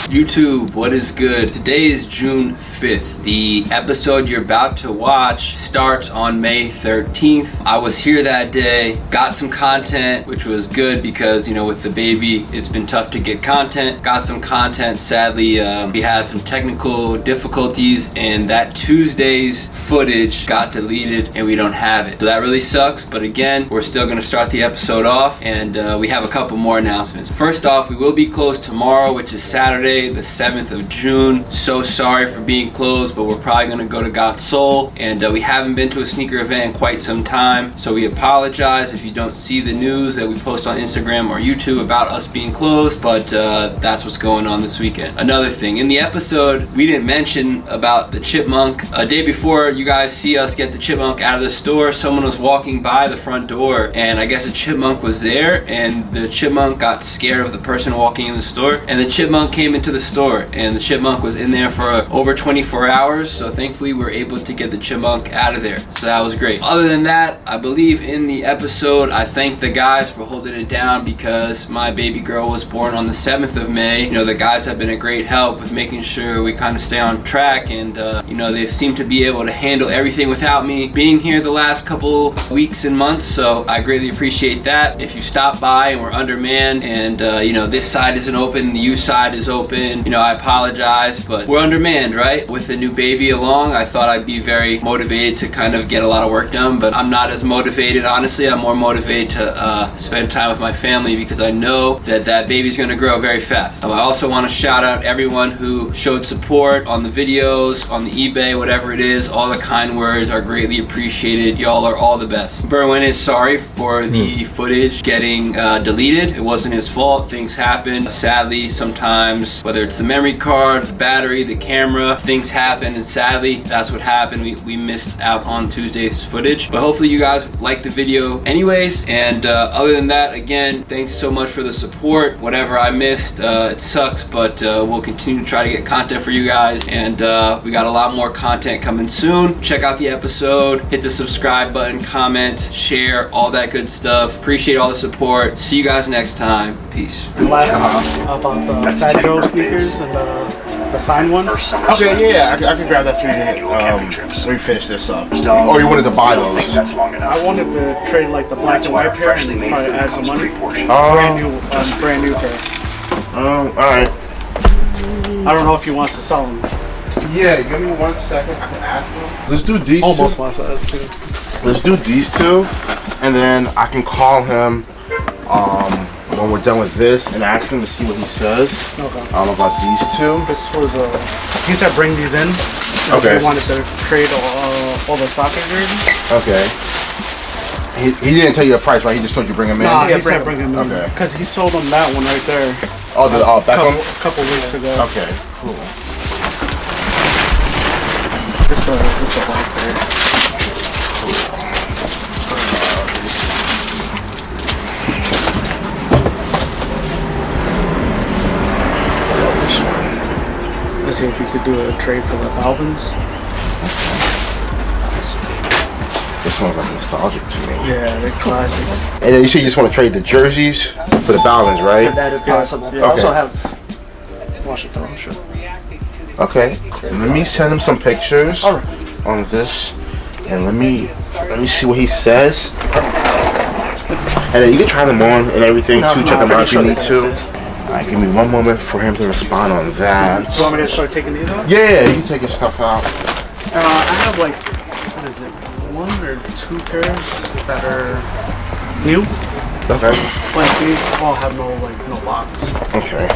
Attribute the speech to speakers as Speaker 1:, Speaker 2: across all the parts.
Speaker 1: YouTube, what is good? Today is June 5th. The episode you're about to watch starts on May 13th. I was here that day, got some content, which was good because, you know, with the baby, it's been tough to get content. Got some content. Sadly, we had some technical difficulties and that Tuesday's footage got deleted and we don't have it. So that really sucks, but again, we're still gonna start the episode off and we have a couple more announcements. First off, we will be closed tomorrow, which is Saturday, the 7th of June. So sorry for being closed, but we're probably gonna go to Got Soul, and we haven't been to a sneaker event in quite some time, so we apologize if you don't see the news that we post on Instagram or YouTube about us being closed, but that's what's going on this weekend. Another thing, in the episode, we didn't mention about the chipmunk. A day before you guys see us get the chipmunk out of the store, someone was walking by the front door, and I guess a chipmunk was there, and the chipmunk got scared of the person walking in the store, and the chipmunk came into the store, and the chipmunk was in there for over 24 hours, so thankfully we were able to get the chipmunk out of there, so that was great. Other than that, I believe in the episode I thank the guys for holding it down because my baby girl was born on the 7th of May. You know, the guys have been a great help with making sure we kind of stay on track, and you know, they've seemed to be able to handle everything without me being here the last couple weeks and months, so I greatly appreciate that. If you stop by and we're undermanned and you know, this side isn't open, the U side is open, you know, I apologize, but we're undermanned, right? With the new baby along, I thought I'd be very motivated to kind of get a lot of work done, but I'm not as motivated, honestly. I'm more motivated to spend time with my family because I know that that baby's gonna grow very fast. I also want to shout out everyone who showed support on the videos, on the eBay, whatever it is. All the kind words are greatly appreciated. Y'all are all the best. Berwin is sorry for the footage getting deleted. It wasn't his fault. Things happen. Sadly, sometimes, whether it's the memory card, the battery, the camera, things happen, and sadly, that's what happened. We missed out on Tuesday's footage, but hopefully you guys liked the video anyways, and other than that, again, thanks so much for the support. Whatever I missed, it sucks, but we'll continue to try to get content for you guys, and we got a lot more content coming soon. Check out the episode, hit the subscribe button, comment, share, all that good stuff. Appreciate all the support. See you guys next time. Peace.
Speaker 2: Last time about the Fat Joe sneakers and the signed ones.
Speaker 3: Okay, yeah, I can grab that for you when we finish this up. Oh, you wanted to buy those?
Speaker 2: I wanted to trade like the black and white pair and probably add some money. Brand new pair.
Speaker 3: Alright.
Speaker 2: I don't know if he wants to sell them.
Speaker 3: Yeah, give me 1 second. I can ask him. Let's do these
Speaker 2: Almost
Speaker 3: two.
Speaker 2: my size too.
Speaker 3: Let's do these two, and then I can call him when we're done with this and ask him to see what he says. Okay. I don't know about these two.
Speaker 2: This was he said bring these in.
Speaker 3: Okay.
Speaker 2: He wanted to trade all the soccer jerseys.
Speaker 3: Okay. He didn't tell you the price, right? He just told you bring them in?
Speaker 2: Nah, he said bring them in.
Speaker 3: Okay.
Speaker 2: Because he sold them that one right there.
Speaker 3: Oh, the Beckham?
Speaker 2: A couple weeks ago.
Speaker 3: Okay, cool.
Speaker 2: This the black pair. Let's see if we could do a trade for the Balvins.
Speaker 3: This one's like nostalgic to me.
Speaker 2: Yeah, they're classics.
Speaker 3: And then you say you just want to trade the jerseys for the Balvins, right?
Speaker 2: That'd be awesome. Yeah,
Speaker 3: okay.
Speaker 2: I also have Washington. Sure.
Speaker 3: Okay. Let me send him some pictures on this, and let me see what he says. And then you can try them on and everything too. Check them out if you need to. Alright, give me 1 moment for him to respond on that.
Speaker 2: So you want me to start taking these out?
Speaker 3: Yeah, you can take your stuff out.
Speaker 2: I have like, what is it, 1 or 2 pairs that are new.
Speaker 3: Okay.
Speaker 2: But these all have no box.
Speaker 3: Okay.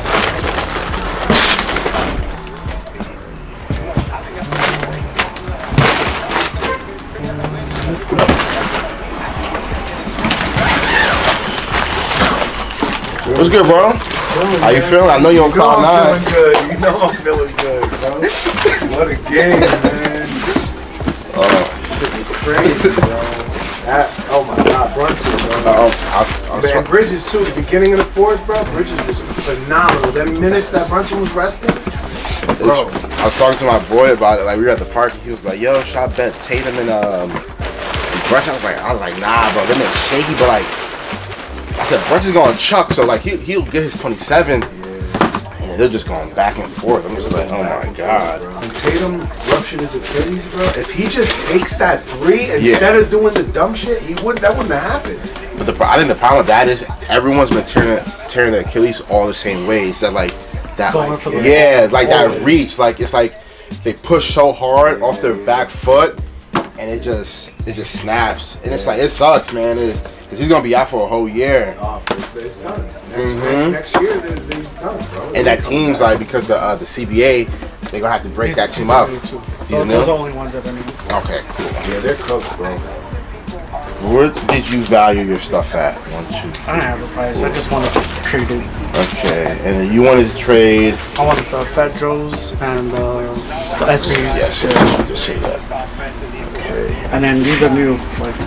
Speaker 3: What's good, bro? How you feeling? I know you're on cloud nine.
Speaker 4: I'm feeling good. You know I'm feeling good, bro. What a game, man. Shit is crazy, bro. Oh my God, Brunson, bro. Man, Bridges too. The beginning of the fourth, bro. Bridges was phenomenal. Them minutes that Brunson was resting, bro.
Speaker 3: I was talking to my boy about it. Like we were at the park. He was like, "Yo, should I bet Tatum and Brunson?" I was like, "Nah, bro. Them is shaky, but like." I said Brunson's going to chuck, so like he'll get his 27. Yeah. And they're just going back and forth. I'm just like, oh my god.
Speaker 4: And Tatum ruptured his Achilles, bro. If he just takes that 3 instead of doing the dumb shit, that wouldn't have happened.
Speaker 3: But I think the problem with that is everyone's been tearing their Achilles all the same ways. That like that, like, that reach, like it's like they push so hard off their back foot, and it just snaps, and it's like it sucks, man. Because he's gonna be out for a whole year.
Speaker 4: Oh, it's done. Next year, he's done, bro.
Speaker 3: And that team's like, because the CBA, they're gonna have to break that team up.
Speaker 2: Those are the only ones that I need.
Speaker 3: Okay, cool.
Speaker 4: Yeah, they're cooked, bro.
Speaker 3: Where did you value your stuff at? 1, 2.
Speaker 2: I don't have a price. I just wanted to trade it.
Speaker 3: Okay, and then you wanted to trade.
Speaker 2: I wanted the Fedros and the SBs.
Speaker 3: Yes, you just say that. Okay.
Speaker 2: And then these are new. Like,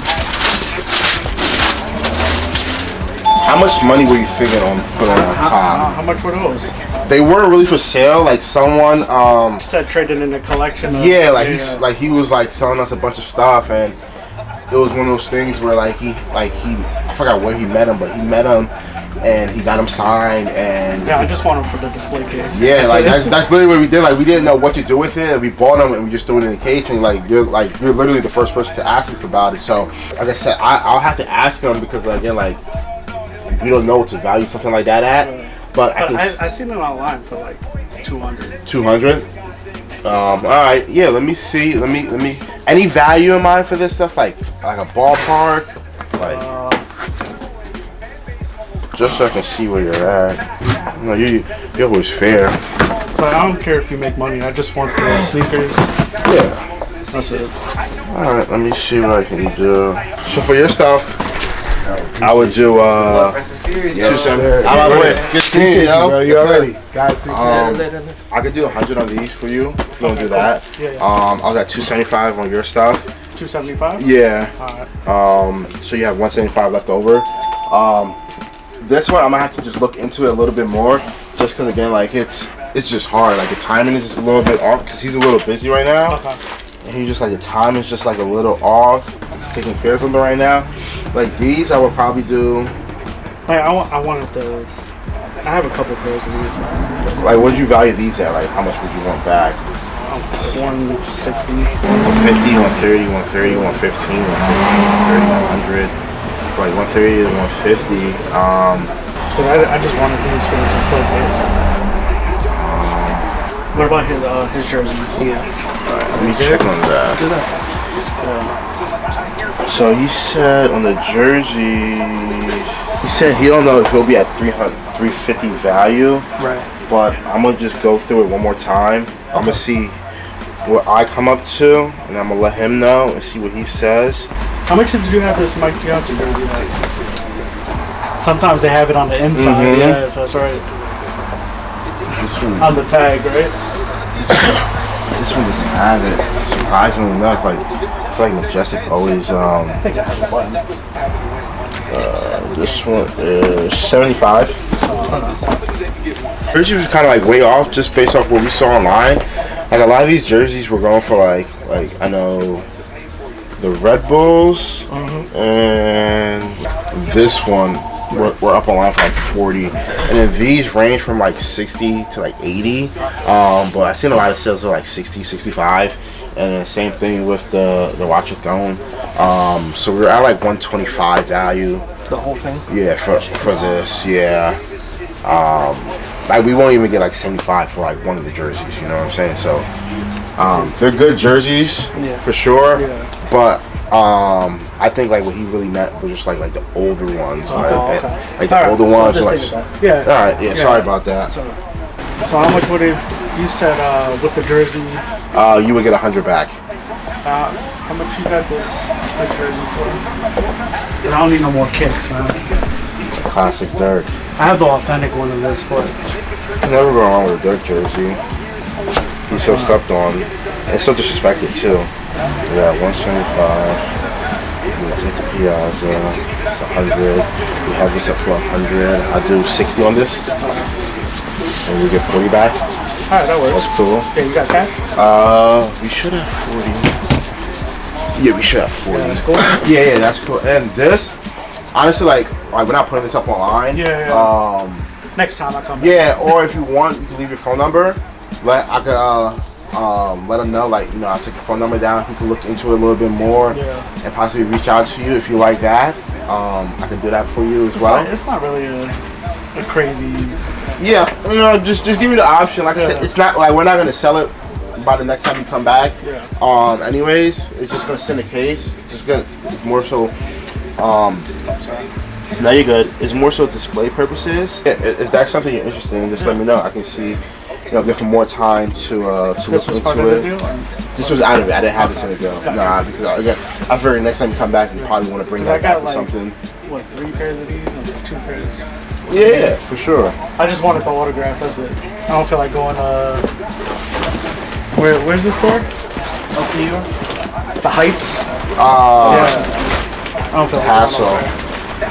Speaker 3: how much money were you figuring on putting on top?
Speaker 2: How much were those?
Speaker 3: They weren't really for sale. Like someone
Speaker 2: said trading in the collection.
Speaker 3: Yeah, he was like selling us a bunch of stuff, and it was one of those things where I forgot where he met him, but he met him and he got him signed, and
Speaker 2: I just want him for the display case.
Speaker 3: Yeah, like that's literally what we did. Like we didn't know what to do with it, and we bought them and we just threw it in the case, and you're literally the first person to ask us about it. So like I said, I'll have to ask him, because again, like, we don't know what to value something like that at. But I
Speaker 2: seen it online for like 200.
Speaker 3: 200. All right, yeah. Let me see. Let me. Any value in mind for this stuff, like a ballpark, like just so I can see where you're at. No, you're always fair.
Speaker 2: So I don't care if you make money. I just want the sneakers.
Speaker 3: Yeah.
Speaker 2: That's it.
Speaker 3: All right. Let me see what I can do. So for your stuff, I would do
Speaker 4: Yes, sir.
Speaker 3: Good seeing you,
Speaker 4: bro. You already, guys.
Speaker 3: I could do 100 on these for you. If you want to do that.
Speaker 2: Yeah.
Speaker 3: I was at 275 on your stuff.
Speaker 2: 275.
Speaker 3: Yeah.
Speaker 2: All right.
Speaker 3: So you have 175 left over. This one I'm gonna have to just look into it a little bit more, just because again, like it's just hard. Like the timing is just a little bit off, because he's a little busy right now.
Speaker 2: Okay.
Speaker 3: And he just like the time is just like a little off. He's taking care of something right now. Like these, I would probably do.
Speaker 2: Like I wanted the. I have a couple pairs of these.
Speaker 3: Like, what would you value these at? Like, how much would you want back?
Speaker 2: 160.
Speaker 3: 150, 130, 130, 115, 130, 100. Like 130 to 150.
Speaker 2: But I just wanted these for the display case. What about his jerseys? Yeah.
Speaker 3: Alright, let me check on that. So he said on the jerseys, he said he don't know if he'll be at 350 value.
Speaker 2: Right.
Speaker 3: But I'm gonna just go through it one more time. I'm gonna see what I come up to, and I'm gonna let him know and see what he says.
Speaker 2: How much did you have this Mike Johnson jersey like? Sometimes they have it on the inside.
Speaker 3: Mm-hmm.
Speaker 2: Yeah, that's right. On the tag, right?
Speaker 3: This one doesn't have it. Surprisingly enough, like I feel like Majestic always.
Speaker 2: I think I have one.
Speaker 3: This one is 75. Jerseys was kind of like way off just based off what we saw online. Like a lot of these jerseys were going for like I know the Red Bulls and this one we're up online for like 40, and then these range from like 60 to like 80. But I've seen a lot of sales of like 60, 65, and then same thing with the Watch Your Throne. So we're at like 125 value.
Speaker 2: The whole thing?
Speaker 3: Yeah, for this, yeah. Like we won't even get like 75 for like one of the jerseys, you know what I'm saying? So they're good jerseys for sure, but I think like what he really meant was just like the older ones, like the older ones. Like,
Speaker 2: yeah.
Speaker 3: All right, yeah. Sorry about that.
Speaker 2: So how much would it? You said with the jersey.
Speaker 3: You would get 100 back.
Speaker 2: How much you got this jersey for? Cause I don't need no more kicks, man.
Speaker 3: Classic Dirk.
Speaker 2: I have the authentic one of this, but
Speaker 3: You never go wrong with a Dirk jersey. He's so slept on. It's so disrespected too. Yeah, 175. You take the Piazza. It's 100. We have this up for 100. I'll do 60 on this. And we get 40 back.
Speaker 2: Alright, that works.
Speaker 3: That's cool.
Speaker 2: Yeah, you got cash?
Speaker 3: We should have 40. Yeah, we should have 40.
Speaker 2: Yeah, that's cool.
Speaker 3: Yeah, that's cool. And this, honestly, like we're not putting this up online.
Speaker 2: Yeah. Next time I come back.
Speaker 3: Yeah, or if you want, you can leave your phone number. Let them know, like, you know, I'll take your phone number down. He can look into it a little bit more and possibly reach out to you if you like that. I can do that for you as well.
Speaker 2: It's not really a crazy.
Speaker 3: Yeah, you know, just give me the option. Like I said, it's not like we're not gonna sell it by the next time you come back.
Speaker 2: Yeah.
Speaker 3: Anyways, it's just gonna send a case. Just gonna more so. No, you're good. It's more so display purposes. Yeah, if that's something you're interested in, just let me know. I can see, you know, get some more time to look into it. This was out of it. I didn't have this in the deal. Nah, because again, I figured next time you come back, you probably want to bring that back or something.
Speaker 2: What, 3 pairs of these or 2 pairs?
Speaker 3: Yeah, for sure.
Speaker 2: I just wanted the autograph. That's it. I don't feel like going. Where's the store? Up New York. The Heights. Yeah. I don't feel like
Speaker 3: hassle.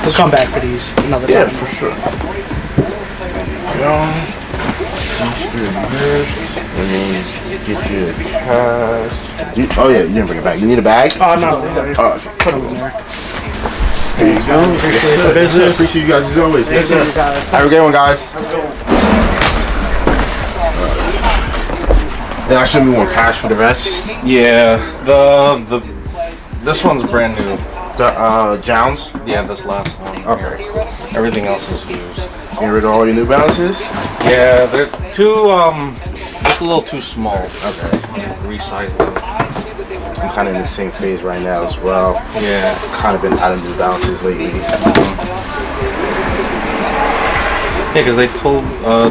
Speaker 2: We'll come back for these another time.
Speaker 3: Yeah, for sure. Let me get you a cash. Oh yeah, you didn't bring it back. You need a bag?
Speaker 2: Oh no.
Speaker 3: Oh, okay.
Speaker 2: Put them in there.
Speaker 3: Here you go.
Speaker 2: Appreciate the business.
Speaker 3: Appreciate you guys as always.
Speaker 2: Thanks, guys.
Speaker 3: Have a great one, guys. Then I should be more cash for the rest.
Speaker 5: Yeah, this one's brand new.
Speaker 3: The Jounds?
Speaker 5: Yeah, this last one.
Speaker 3: Okay.
Speaker 5: Everything else is used.
Speaker 3: Get rid of all your New Balances?
Speaker 5: Yeah, they're too just a little too small.
Speaker 3: Okay.
Speaker 5: Resize them.
Speaker 3: I'm kind of in the same phase right now as well.
Speaker 5: Yeah.
Speaker 3: I've kind of been out of New Balances lately.
Speaker 5: Yeah, because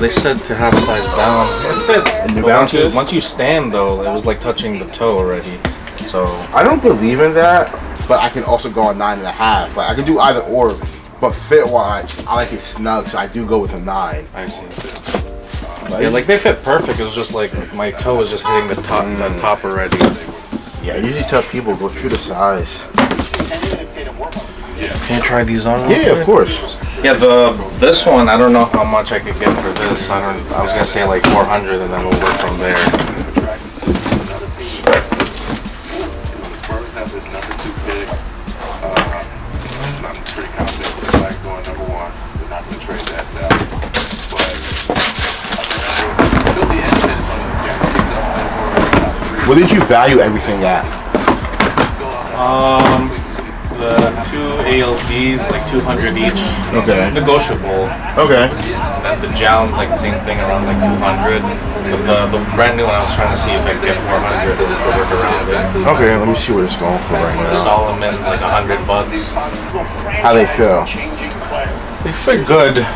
Speaker 5: they said to half size down. It fit.
Speaker 3: New Balances?
Speaker 5: Once you stand though, it was like touching the toe already. So
Speaker 3: I don't believe in that, but I can also go on 9.5. Like I can do either or, but fit wise, I like it snug, so I do go with a 9.
Speaker 5: I see. Yeah, like they fit perfect. It was just like my toe was just hitting the top already.
Speaker 3: Yeah, I usually tell people go through the size.
Speaker 5: Can you try these on?
Speaker 3: Yeah, of course.
Speaker 5: Yeah, this one I don't know how much I could get for this. I was gonna say like 400, and then we'll work from there.
Speaker 6: Spurs have this number 2 pick. I'm pretty confident with the Black going number 1. They're not gonna trade that down. But
Speaker 3: What did you value everything at?
Speaker 5: The 2 ALPs, like 200 each.
Speaker 3: Okay.
Speaker 5: Negotiable.
Speaker 3: Okay.
Speaker 5: And the Jound, like same thing, around like 200. But the brand new one, I was trying to see if I could get 400 to work around it.
Speaker 3: Okay, let me see what it's going for right now.
Speaker 5: Solomon's like $100.
Speaker 3: How they feel?
Speaker 5: They fit good.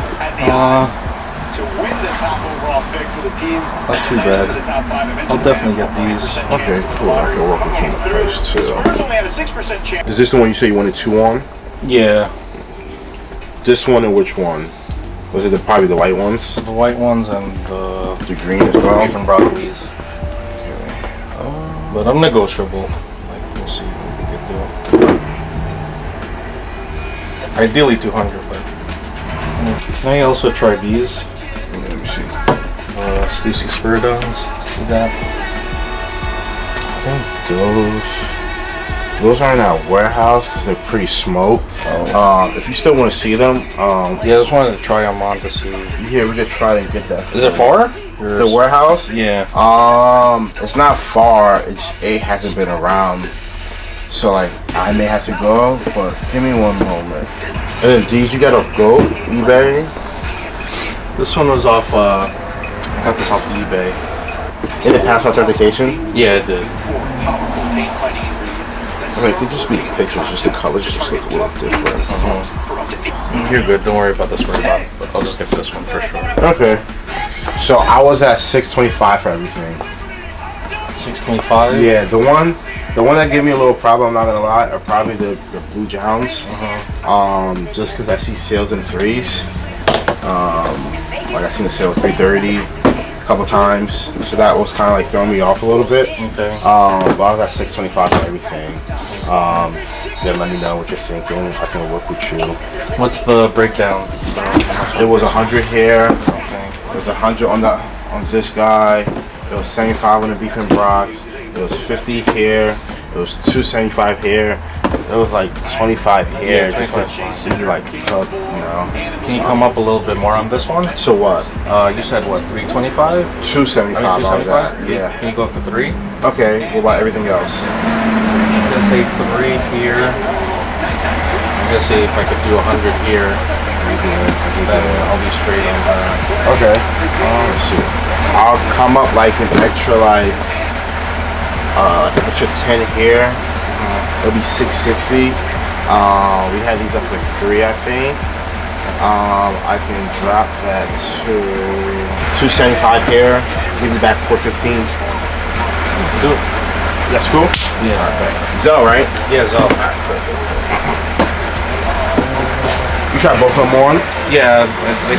Speaker 3: Not too bad.
Speaker 5: I'll definitely get these.
Speaker 3: Okay, cool. I can work with you on the price too. Is this the one you say you wanted 2 on?
Speaker 5: Yeah.
Speaker 3: This one and which one? Was it probably the white ones?
Speaker 5: The white ones and
Speaker 3: The green as well?
Speaker 5: beef and broccolis. But I'm negotiable. Like, we'll see what we can do. Ideally 200, but can I also try these?
Speaker 3: Let me see.
Speaker 5: Stussy Spiridons. That.
Speaker 3: I think those are in our warehouse because they're pretty smoked. If you still want to see them,
Speaker 5: Yeah, I just wanted to try them on to see.
Speaker 3: yeah, we could try to get that.
Speaker 5: Is it far?
Speaker 3: The warehouse?
Speaker 5: Yeah.
Speaker 3: It's not far. It hasn't been around, so like I may have to go. But give me one moment. And then these you got off Go eBay.
Speaker 5: This one was off. I got this off eBay.
Speaker 3: Did it pass authentication?
Speaker 5: Yeah, it did.
Speaker 3: Okay, it could just be pictures. Just the colors just look a little different.
Speaker 5: You're good. Don't worry about this one. But I'll just get this one for sure.
Speaker 3: Okay. So I was at $625 for everything.
Speaker 5: 625.
Speaker 3: Yeah, the one that gave me a little problem, I'm not gonna lie, are probably the blue Jounds. Just because I see sales in 3s. Like I seen a sale of 330 a couple times, so that was kind of like throwing me off a little bit.
Speaker 5: Okay.
Speaker 3: But I was at $625 for everything. Then let me know what you're thinking. I can work with you.
Speaker 5: What's the breakdown?
Speaker 3: It was 100 here.
Speaker 5: Okay.
Speaker 3: It was 100 on this guy. It was 75 on the beef and brocks. It was 50 here. It was 275 here. it was like 25 here.
Speaker 5: Yeah,
Speaker 3: Just because these are like cooked, you know.
Speaker 5: Can you come up a little bit more on this one?
Speaker 3: So what?
Speaker 5: You said what, 325?
Speaker 3: 275. I mean, 275? Yeah.
Speaker 5: Can you go up to 3?
Speaker 3: Okay. What about everything else?
Speaker 5: I'm gonna say 3 here. I'm gonna see if I could do 100 here. Then I'll be straight on that.
Speaker 3: Okay. Let's see. I'll come up like an extra extra 10 here. It'll be 660. We had these up for 3, I think. I can drop that to 275 here. Give you back 415.
Speaker 5: Do it.
Speaker 3: That's cool?
Speaker 5: Yeah.
Speaker 3: Okay. Zell, right?
Speaker 5: Yeah, so.
Speaker 3: You try both of them on?
Speaker 5: Yeah, they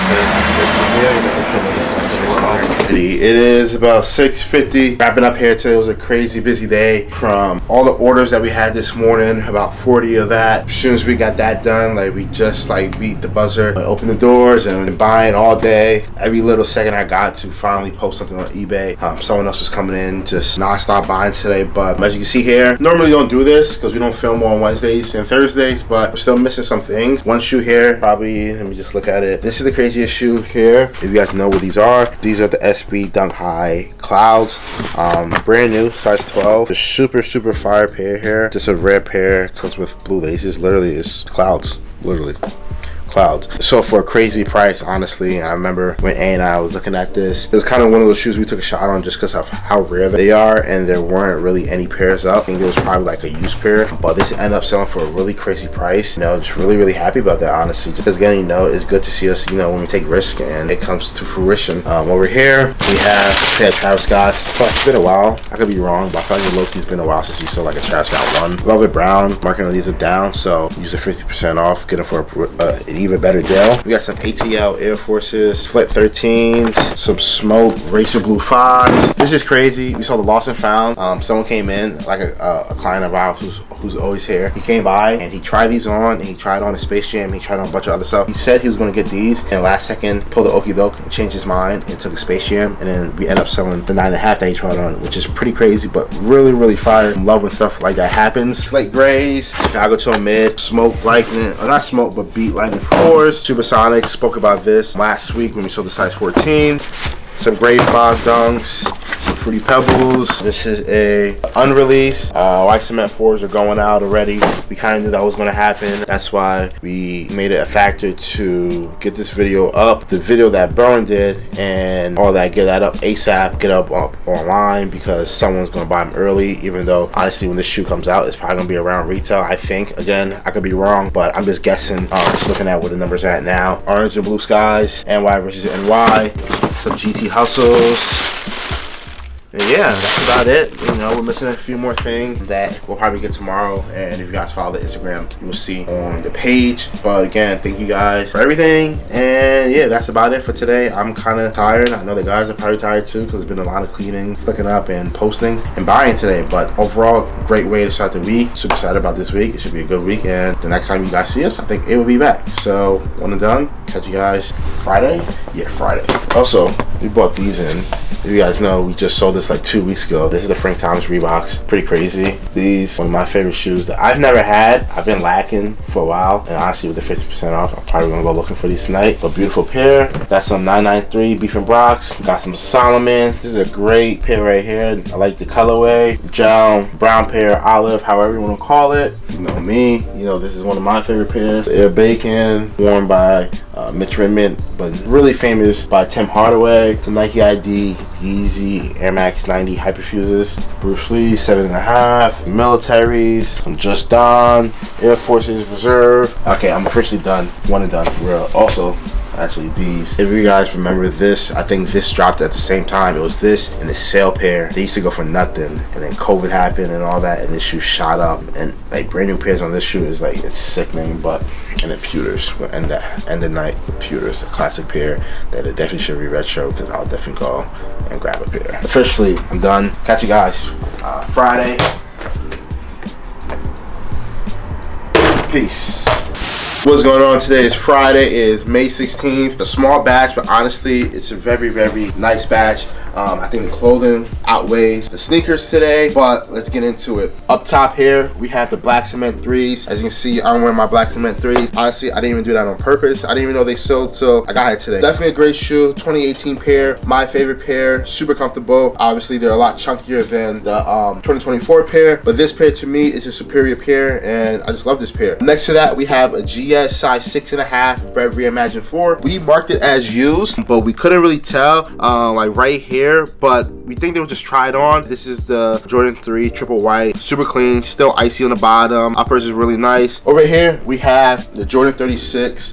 Speaker 3: It is about 6:50. Wrapping up here today. It was a crazy busy day. From all the orders that we had this morning, about 40 of that. As soon as we got that done, like we just like beat the buzzer, opened the doors and been buying all day. Every little second I got to finally post something on eBay. Someone else was coming in, just non-stop buying today. But as you can see here, normally we don't do this because we don't film on Wednesdays and Thursdays, but we're still missing some things. One shoe here, probably, let me just look at it. This is the craziest shoe here. If you guys know what these are the SB Dunk High Clouds. Brand new, size 12. A super fire pair here. Just a rare pair, comes with blue laces. Literally, it's clouds. Literally. Clouds. So for a crazy price, honestly, I remember when A and I was looking at this, it was kind of one of those shoes we took a shot on just because of how rare they are, and there weren't really any pairs up. I think there was probably like a used pair, but this ended up selling for a really crazy price. You know, just really happy about that, honestly. Just again, you know, it's good to see us, you know, when we take risk and it comes to fruition. Over here we have Travis Scott's. It's been a while. I could be wrong, but I feel like Loki's been a while since you saw like a Travis Scott one. Velvet Brown. Marking on these are down, so use the 50% off. Get them for an even better deal. We got some ATL Air Forces, Flip 13s, some Smoke Racer Blue 5s. This is crazy. We saw the Lost and Found. Someone came in, like a client of ours who's always here. He came by and he tried these on, and he tried on a Space Jam, he tried on a bunch of other stuff. He said he was going to get these, and last second pulled the okie doke and changed his mind and took a Space Jam, and then we end up selling the 9.5 that he tried on, which is pretty crazy, but really fire. I love when stuff like that happens. Slate Grays, Chicago Toe Mid, Smoke Lightning, or not Smoke, but Beat Lightning 4s. Supersonic, spoke about this last week when we sold the size 14. Some grade 5 dunks, some Fruity Pebbles. This is a unreleased. White Cement 4s are going out already. We kind of knew that was going to happen. That's why we made it a factor to get this video up. The video that Burn did and all that, get that up ASAP, get up online, because someone's going to buy them early, even though honestly when this shoe comes out it's probably going to be around retail, I think. Again, I could be wrong, but I'm just guessing, just looking at where the numbers are at now. Orange and Blue Skies, NY versus NY. Some GT Hustles. And yeah, that's about it. You know, we're missing a few more things that we'll probably get tomorrow, and if you guys follow the Instagram, you will see on the page. But again, thank you guys for everything, and yeah, that's about it for today. I'm kind of tired. I know the guys are probably tired too, because there's been a lot of cleaning, flicking up, and posting and buying today. But overall, great way to start the week. Super excited about this week. It should be a good week, and the next time you guys see us, I think it will be back. So when I'm done, catch you guys Friday. Yeah, Friday. Also, we bought these in. If you guys know, we just sold this like 2 weeks ago. This is the Frank Thomas Reeboks. Pretty crazy. These, one of my favorite shoes that I've never had. I've been lacking for a while, and honestly with the 50% off, I'm probably gonna go looking for these tonight. But beautiful pair. Got some 993 Beef and Brox. Got some Solomon. This is a great pair right here. I like the colorway. Brown pair, olive, however you want to call it. You know me, you know this is one of my favorite pairs. The Air Bacon, worn by Mitch Redmond, but really famous by Tim Hardaway. Some Nike ID, Yeezy, Air Max 90 Hyperfuses, Bruce Lee 7.5, militaries, some Just Don, Air Forces Reserve. Okay, I'm officially done. One and done for real. Also, actually these, if you guys remember this, I think this dropped at the same time. It was this and the sale pair. They used to go for nothing, and then COVID happened and all that, and this shoe shot up, and like brand new pairs on this shoe is like, it's sickening. But and then Pewters, and the end of night Pewters, a classic pair that they definitely should be retro, because I'll definitely go and grab a pair. Officially, I'm done. Catch you guys Friday. Peace. What's going on today? Is Friday, is May 16th. A small batch, but honestly, it's a very, very nice batch. I think the clothing outweighs the sneakers today, but let's get into it. Up top here, we have the black cement 3s. As you can see, I'm wearing my black cement 3s. Honestly, I didn't even do that on purpose. I didn't even know they sold, so I got it today. Definitely a great shoe, 2018 pair, my favorite pair, super comfortable. Obviously, they're a lot chunkier than the 2024 pair, but this pair to me is a superior pair, and I just love this pair. Next to that, we have a GS size 6.5 Bread Reimagined 4. We marked it as used, but we couldn't really tell, like right here, but we think they were just tried on. This is the Jordan 3 triple white, super clean, still icy on the bottom. Uppers is really nice. Over here we have the Jordan 36.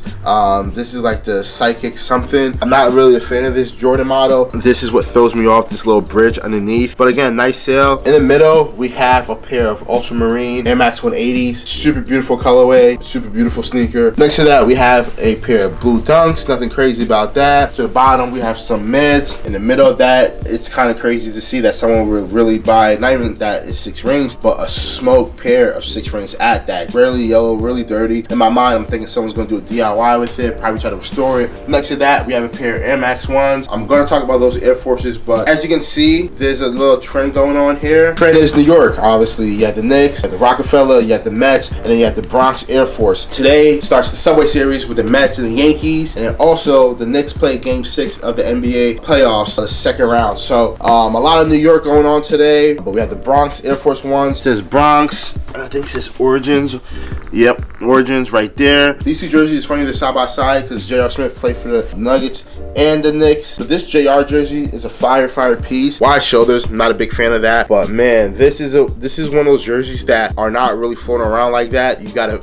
Speaker 3: This is like the Psychic something. I'm not really a fan of this Jordan model. This is what throws me off, this little bridge underneath, but again, nice sale. In the middle we have a pair of ultramarine Air Max 180s, super beautiful colorway, super beautiful sneaker. Next to that we have a pair of blue dunks, nothing crazy about that. To the bottom we have some mids. In the middle of that, it's kind of crazy to see that someone would really buy, not even that it's 6 rings, but a smoke pair of 6 rings at that. Really yellow, really dirty. In my mind, I'm thinking someone's going to do a DIY with it, probably try to restore it. Next to that, we have a pair of Air Max 1s. I'm going to talk about those Air Forces, but as you can see, there's a little trend going on here. Trend is New York, obviously. You have the Knicks, you have the Rockefeller, you have the Mets, and then you have the Bronx Air Force. Today starts the Subway Series with the Mets and the Yankees, and then also the Knicks play Game 6 of the NBA playoffs, the second round. So a lot of New York going on today, but we have the Bronx Air Force 1s. It says Bronx, I think it says Origins. Yep, Origins right there. These two jerseys is funny, they're side by side because J.R. Smith played for the Nuggets and the Knicks. But this JR jersey is a fire piece. Wide shoulders, I'm not a big fan of that, but man, this is one of those jerseys that are not really floating around like that. You gotta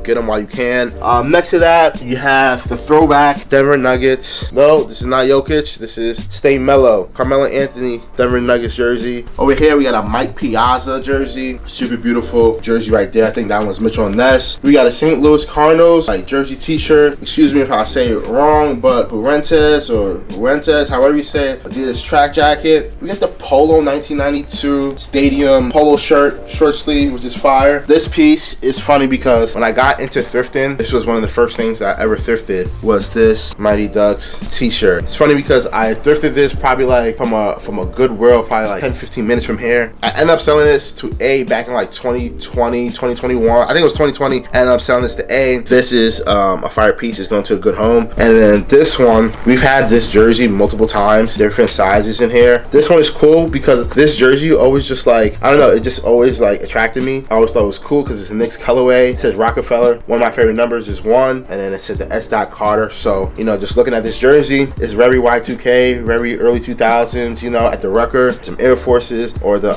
Speaker 3: get them while you can. Next to that, you have the throwback Denver Nuggets. No, this is not Jokic. This is Stay Mellow, Carmelo Anthony Denver Nuggets jersey. Over here, we got a Mike Piazza jersey, super beautiful jersey right there. I think that one's Mitchell Ness. We got a St. Louis Cardinals like jersey t-shirt. Excuse me if I say it wrong, but Fuentes, however you say it. Adidas track jacket. We got the Polo 1992 Stadium polo shirt, short sleeve, which is fire. This piece is funny because when I got into thrifting, this was one of the first things I ever thrifted, was this Mighty Ducks t-shirt. It's funny because I thrifted this probably like from a Goodwill, probably like 10-15 minutes from here. I ended up selling this to A back in like 2020, 2021. I think it was 2020. Ended up selling this to A. This is a fire piece. It's going to a good home. And then this one, we've had this jersey multiple times, different sizes in here. This one is cool because this jersey always just like, I don't know, it just always like attracted me. I always thought it was cool because it's a Knicks colorway. It says Rockefeller. One of my favorite numbers is 1, and then it says the S. Carter. So, you know, just looking at this jersey, it's very Y2K, very early 2000s, you know, at the Rucker, some Air Forces, or the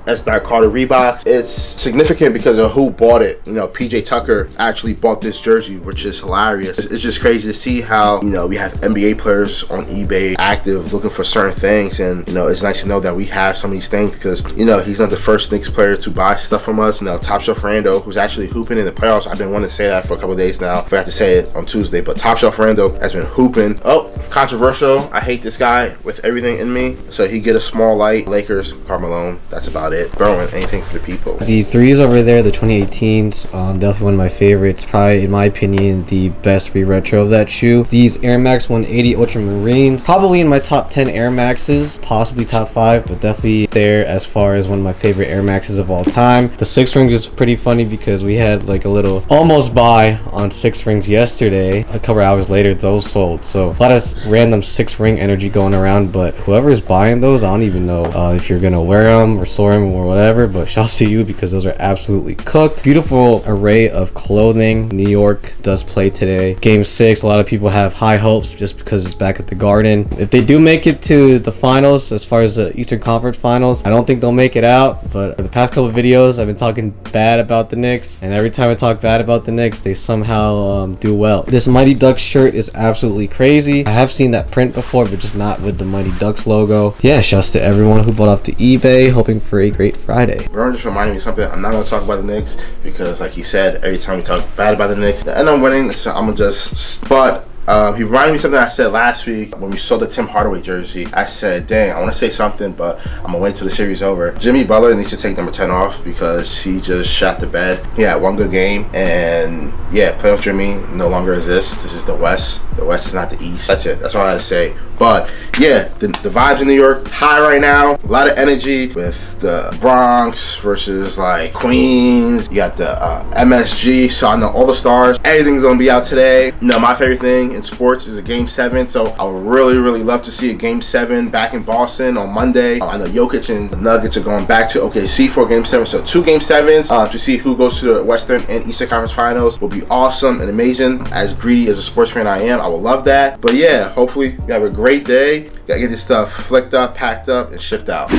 Speaker 3: S. Carter Reeboks. It's significant because of who bought it. You know, PJ Tucker actually bought this jersey, which is hilarious. It's just crazy to see how, you know, we have NBA players on eBay active looking for certain things, and you know, it's nice to know that we have some of these things because, you know, he's not the first Knicks player to buy stuff from us. You know, Top Shelf Rando, who's actually hooping in the playoffs. I've been wanting to say that for a couple of days now. I forgot to say it on Tuesday, but Top Shelf Rando has been hooping. Oh, controversial. I hate this guy with everything in me. So he get a small light. Lakers, Carmelo. That's about it. Throwing anything for the people.
Speaker 7: The 3s over there, the 2018s, definitely one of my favorites. Probably, in my opinion, the best re-retro of that shoe. These Air Max 180 Ultramarines, probably in my top 10 Air Maxes, possibly top 5, but definitely there as far as one of my favorite Air Maxes of all time. The 6 rings is pretty funny because we had like a little almost buy on 6 rings yesterday. A couple hours later, those sold. So a lot of random 6 ring energy going around, but whoever's buying those, I don't even know if you're gonna wear them or store them or whatever, but shouts to you because those are absolutely cooked. Beautiful array of clothing. New York does play today. Game 6, a lot of people have high hopes just because it's back at the Garden. If they do make it to the finals, as far as the Eastern Conference Finals, I don't think they'll make it out, but for the past couple of videos, I've been talking bad about the Knicks, and every time I talk bad about the Knicks, they somehow do well. This Mighty Ducks shirt is absolutely crazy. I have seen that print before, but just not with the Mighty Ducks logo. Yeah, shouts to everyone who bought off to eBay, hoping for a great Friday.
Speaker 3: Bro just reminded me of something. I'm not going to talk about the Knicks because, like he said, every time we talk bad about the Knicks, they end up winning, so I'm going to just... But He reminded me of something I said last week when we saw the Tim Hardaway jersey. I said, dang, I want to say something, but I'm going to wait till the series over. Jimmy Butler needs to take number 10 off because he just shot the bed. He had one good game, and yeah, playoff Jimmy no longer exists. This is the West. The West is not the East. That's it. That's all I had to say. But yeah, the vibes in New York, high right now. A lot of energy with the Bronx versus like Queens. You got the MSG, so I know all the stars. Everything's gonna be out today. You know, my favorite thing in sports is a Game 7, so I would really love to see a Game 7 back in Boston on Monday. I know Jokic and the Nuggets are going back to OKC for Game 7, so 2 Game 7s to see who goes to the Western and Eastern Conference Finals will be awesome and amazing. As greedy as a sports fan I am, I will love that. But yeah, hopefully you have a great day. Gotta get this stuff flicked up, packed up, and shipped out.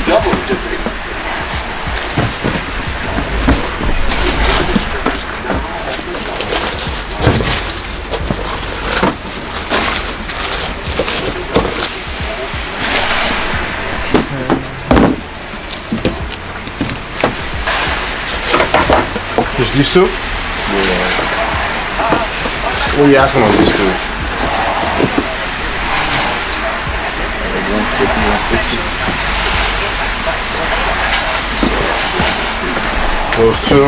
Speaker 3: Just these two? Yeah. What are you asking on these two? 150, 160. Those two.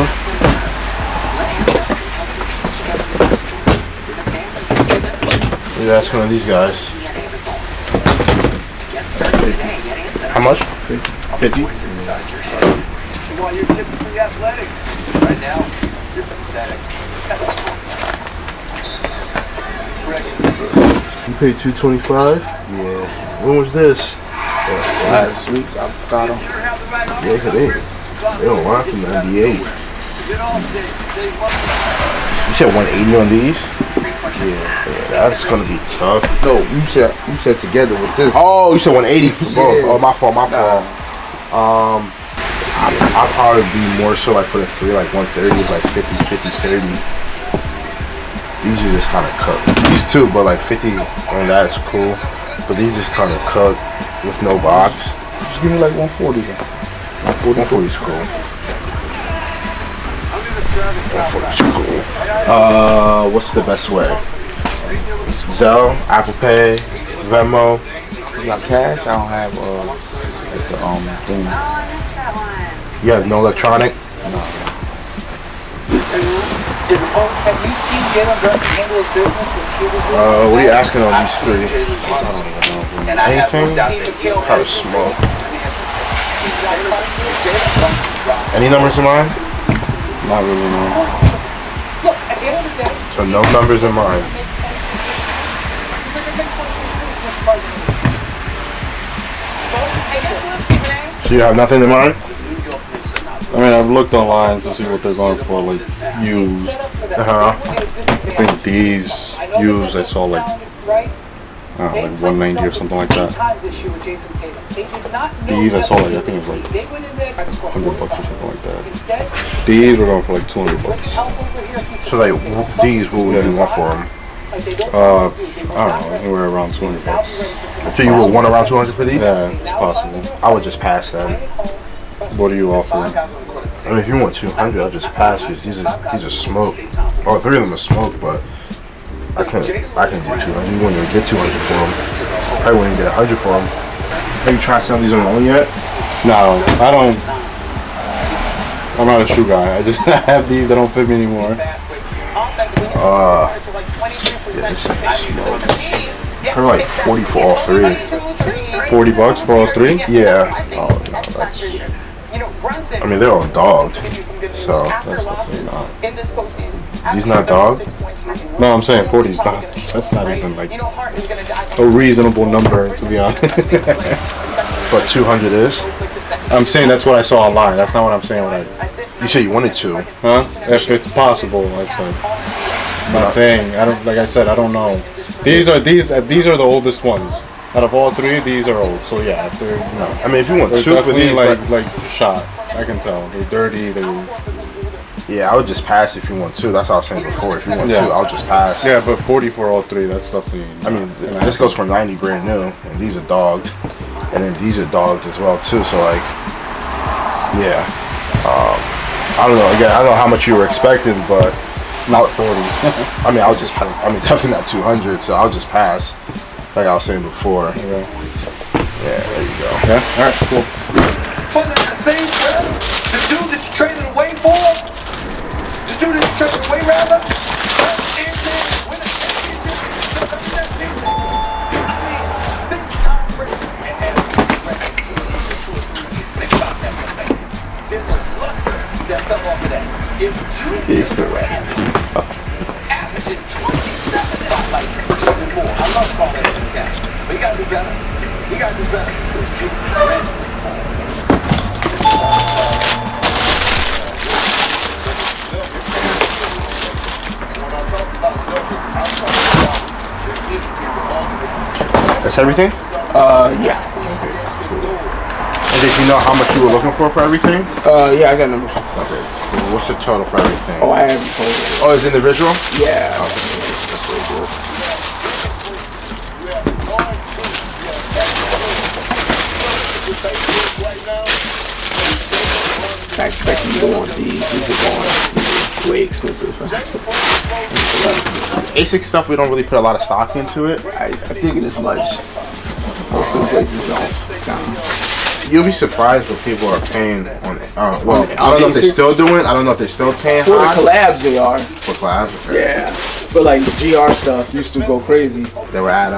Speaker 3: What are you asking on these guys? 50. How much? 50.
Speaker 8: While you're typically athletic, right now you're pathetic.
Speaker 3: You paid $225?
Speaker 4: Yeah.
Speaker 3: When was this?
Speaker 4: Last week I got them.
Speaker 3: Yeah, cause they don't run from 98. You said 180 on these? Yeah, that's gonna be tough.
Speaker 4: No, you said together with this.
Speaker 3: Oh, you said 180 for both.
Speaker 4: Yeah.
Speaker 3: Oh, my fault. I'll probably be more so like for the 3, like 130 is like 50, 50's 30. These are just kind of cooked. These two, but like 50, I mean, that's cool. But these just kind of cooked with no box.
Speaker 4: Just give me like 140 then.
Speaker 3: 140 is cool. 140 is cool. What's the best way? Zelle, Apple Pay, Venmo.
Speaker 4: You got cash? I don't have like the thing.
Speaker 3: You have no electronic?
Speaker 4: No.
Speaker 3: What are you asking on these 3? I don't even know. Anything? Probably smoke. Any numbers in mind?
Speaker 4: Not really, no.
Speaker 3: So no numbers in mind. So you have nothing in mind?
Speaker 5: I mean, I've looked online to see what they're going for, like used. I think these used I saw like, I don't know, like 190 or something like that. These I saw like, I think it was like $100 or something like that. These were going for like $200.
Speaker 3: So like these, what would you want for them?
Speaker 5: I don't know, anywhere around $200.
Speaker 3: So you would want around 200 for these?
Speaker 5: Yeah, it's possible.
Speaker 3: I would just pass then.
Speaker 5: What do you offer?
Speaker 3: I mean, if you want 200, I'll just pass because these are smoke. All 3 of them are smoke, but I can do 200. You wouldn't even get 200 for them. I wouldn't even get 100 for them. Have you tried some of these on your own yet?
Speaker 5: No, I don't. I'm not a shoe guy. I just have these that don't fit me anymore.
Speaker 3: Yeah, this is smoke. Probably like 40 for all 3.
Speaker 5: $40 for all 3?
Speaker 3: Yeah. Oh no, that's. I mean, they're all dogged, so.
Speaker 5: That's definitely not.
Speaker 3: These not dogged?
Speaker 5: No, I'm saying 40 is not. That's not even like a reasonable number, to be honest.
Speaker 3: But 200 is?
Speaker 5: I'm saying that's what I saw online. That's not what I'm saying.
Speaker 3: You said you wanted to.
Speaker 5: Huh? If it's possible, I said. I'm not saying. I don't. Like I said, I don't know. These are the oldest ones. Out of all 3, these are old. So yeah, if they're
Speaker 3: I mean, if you want 2 for
Speaker 5: definitely
Speaker 3: these,
Speaker 5: like shot. I can tell. They're dirty.
Speaker 3: yeah, I would just pass if you want 2. That's what I was saying before. If you want 2, I'll just pass.
Speaker 5: Yeah, but 40 for all 3. That's definitely.
Speaker 3: I mean, this goes for 90 brand new, and these are dogged, and then these are dogged as well too. So like, yeah, I don't know. Again, I don't know how much you were expecting, but Not 40. I mean, definitely not 200, so I'll just pass. Like I was saying before.
Speaker 4: Okay.
Speaker 3: Yeah, there you go.
Speaker 4: Yeah, alright, cool.
Speaker 8: But at the same time, the dude that you're trading away for, the dude that you're trading away rather, win a championship, big time race. Think about that for a second. There's a luster that fell off of that. If Junior averaging 27 spotlights and more, I love calling it attack, but you gotta do better. You gotta do better. Because Junior's ready.
Speaker 3: That's everything?
Speaker 4: Yeah.
Speaker 3: And did you know how much you were looking for everything?
Speaker 4: Yeah, I got numbers.
Speaker 3: Okay, cool. What's the total for everything?
Speaker 4: Oh, I haven't told you.
Speaker 3: Oh, it's individual?
Speaker 4: Yeah. I expect you to go on these. These are going way expensive.
Speaker 3: ASIC stuff, we don't really put a lot of stock into it.
Speaker 4: I figured as much. Most of the places don't. It's down.
Speaker 3: You'll be surprised what people are paying on it. Well, I don't know if they're still doing it. I don't know if they're still paying
Speaker 4: For the
Speaker 3: high.
Speaker 4: collabs, they are.
Speaker 3: For collabs? Okay.
Speaker 4: Yeah. But like the GR stuff used to go crazy.
Speaker 3: They were at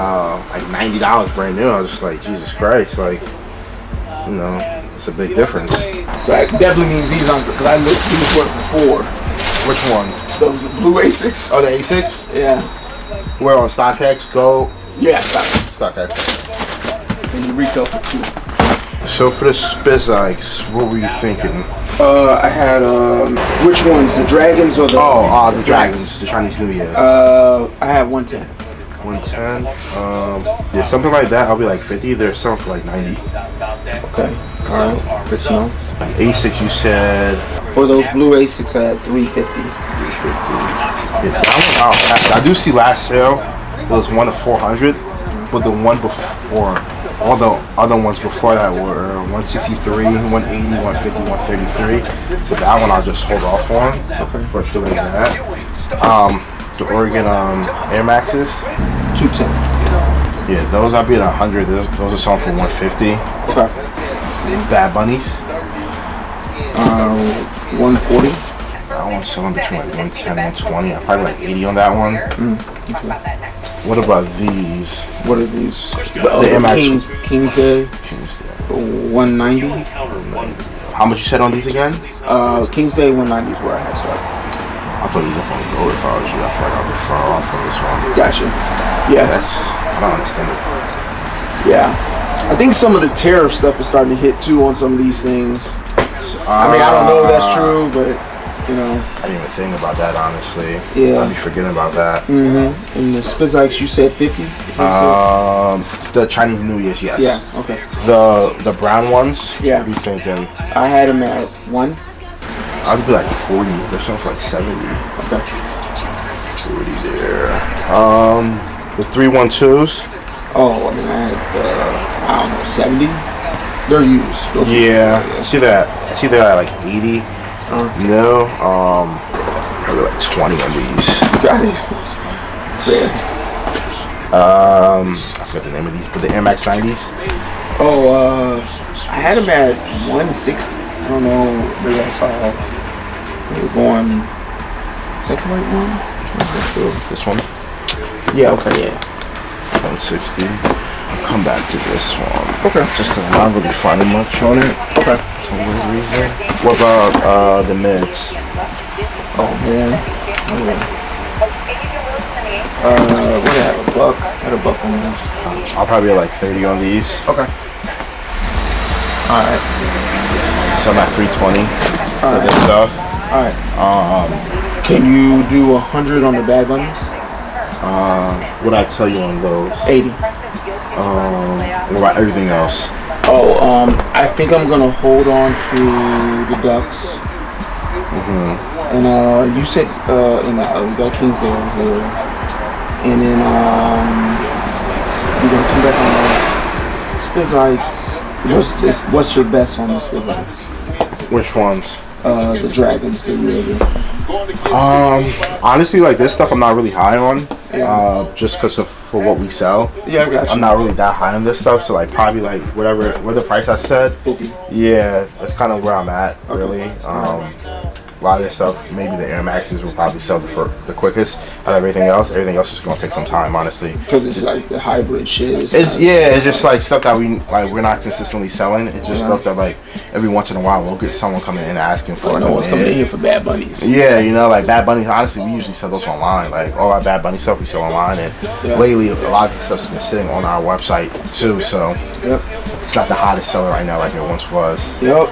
Speaker 3: like $90 brand new. I was just like, Jesus Christ, like, you know, it's a big difference.
Speaker 4: So that definitely means these aren't, because I looked these were for 4.
Speaker 3: Which one?
Speaker 4: Those blue A6.
Speaker 3: Oh, the A6?
Speaker 4: Yeah.
Speaker 3: We're on StockX, Go.
Speaker 4: Yeah, StockX.
Speaker 3: StockX.
Speaker 4: And you retail for 2.
Speaker 3: So for the Spizikes, what were you thinking?
Speaker 4: I had which ones? The dragons or the
Speaker 3: the dragons, the Chinese New Year.
Speaker 4: I had 110.
Speaker 3: 110. Yeah, something like that. I'll be like 50. There's some for like 90.
Speaker 4: Okay. Alright. Good to know.
Speaker 3: A6, you said.
Speaker 4: For those blue A6, I had 350.
Speaker 3: 350. Yeah, that one, I do see last sale. It was 1 to 400, but the one before, all the other ones before that were 163, 180, 150, 133. So that one I'll just hold off on. Okay. For filling that. The Oregon Air Maxes.
Speaker 4: 210.
Speaker 3: Yeah, those I'll be at 100. Those are selling for 150.
Speaker 4: Okay.
Speaker 3: Bad Bunnies.
Speaker 4: 140.
Speaker 3: That one's selling between like 110 and 120. I'm probably like 80 on that one.
Speaker 4: Okay.
Speaker 3: What about these?
Speaker 4: What are these?
Speaker 3: The MX.
Speaker 4: King's Day. 190.
Speaker 3: How much you said on these again?
Speaker 4: King's Day 190 is where I had started.
Speaker 3: I thought he was up on Go if I was you. I feel like I'll be far off on this one.
Speaker 4: Gotcha. Yeah.
Speaker 3: I don't understand it.
Speaker 4: Yeah. I think some of the tariff stuff is starting to hit too on some of these things. I mean, I don't know if that's true, but you know.
Speaker 3: I didn't even think about that, honestly.
Speaker 4: Yeah.
Speaker 3: I'd be forgetting about that.
Speaker 4: And the Spizikes, you said 50?
Speaker 3: The Chinese New Year's, yes.
Speaker 4: Yeah, okay.
Speaker 3: The brown ones?
Speaker 4: Yeah.
Speaker 3: What are you thinking?
Speaker 4: I had them at 1.
Speaker 3: I'd be like 40. They're selling for like 70.
Speaker 4: Okay.
Speaker 3: 40 there. The 312s?
Speaker 4: Oh, I mean, I had, I don't know, 70? They're used.
Speaker 3: Yeah. I see that. I see they're at like 80. No. Probably like 20 on these.
Speaker 4: Got it. Fair.
Speaker 3: I forgot the name of these, but the Air Max 90s.
Speaker 4: Oh, I had them at 160. I don't know. Maybe I saw they were going. Is that the right one?
Speaker 3: This one?
Speaker 4: Yeah. Okay. Yeah.
Speaker 3: 160. I'll come back to this one.
Speaker 4: Okay.
Speaker 3: Just because I'm not really finding much on it.
Speaker 4: Okay.
Speaker 3: For some reason. What about the mids?
Speaker 4: Oh man. What did I have? A buck? I had a buck on those.
Speaker 3: I'll probably be like 30 on these.
Speaker 4: Okay. Alright.
Speaker 3: So I'm at 320 for this stuff.
Speaker 4: Alright. Can you do 100 on the bad bunnies?
Speaker 3: What I tell you on those?
Speaker 4: 80.
Speaker 3: What about everything else?
Speaker 4: Oh, I think I'm gonna hold on to the ducks. And you said we got King's Day over here. And then we're gonna come back on the Spizikes. What's your best on the Spizikes?
Speaker 3: Which ones?
Speaker 9: the Dragons that you ever?
Speaker 3: Honestly, like this stuff, I'm not really high on. Just because of for what we sell.
Speaker 9: Yeah, I got you.
Speaker 3: I'm not really that high on this stuff, so like probably like what the price I said.
Speaker 9: 50.
Speaker 3: Yeah, that's kind of where I'm at, really. A lot of this stuff, maybe the Air Maxes will probably sell for the quickest out of everything else. Everything else is gonna take some time, honestly.
Speaker 9: Because it's like the hybrid shit.
Speaker 3: It's just like stuff that we're not consistently selling. It's just stuff that like every once in a while we'll get someone coming in asking for.
Speaker 9: Like no one's coming in here for Bad Bunnies.
Speaker 3: Yeah, you know, like Bad Bunnies. Honestly, we usually sell those online. Like all our Bad Bunny stuff we sell online, and lately a lot of the stuff's been sitting on our website too. So it's not the hottest seller right now like it once was.
Speaker 9: Yep.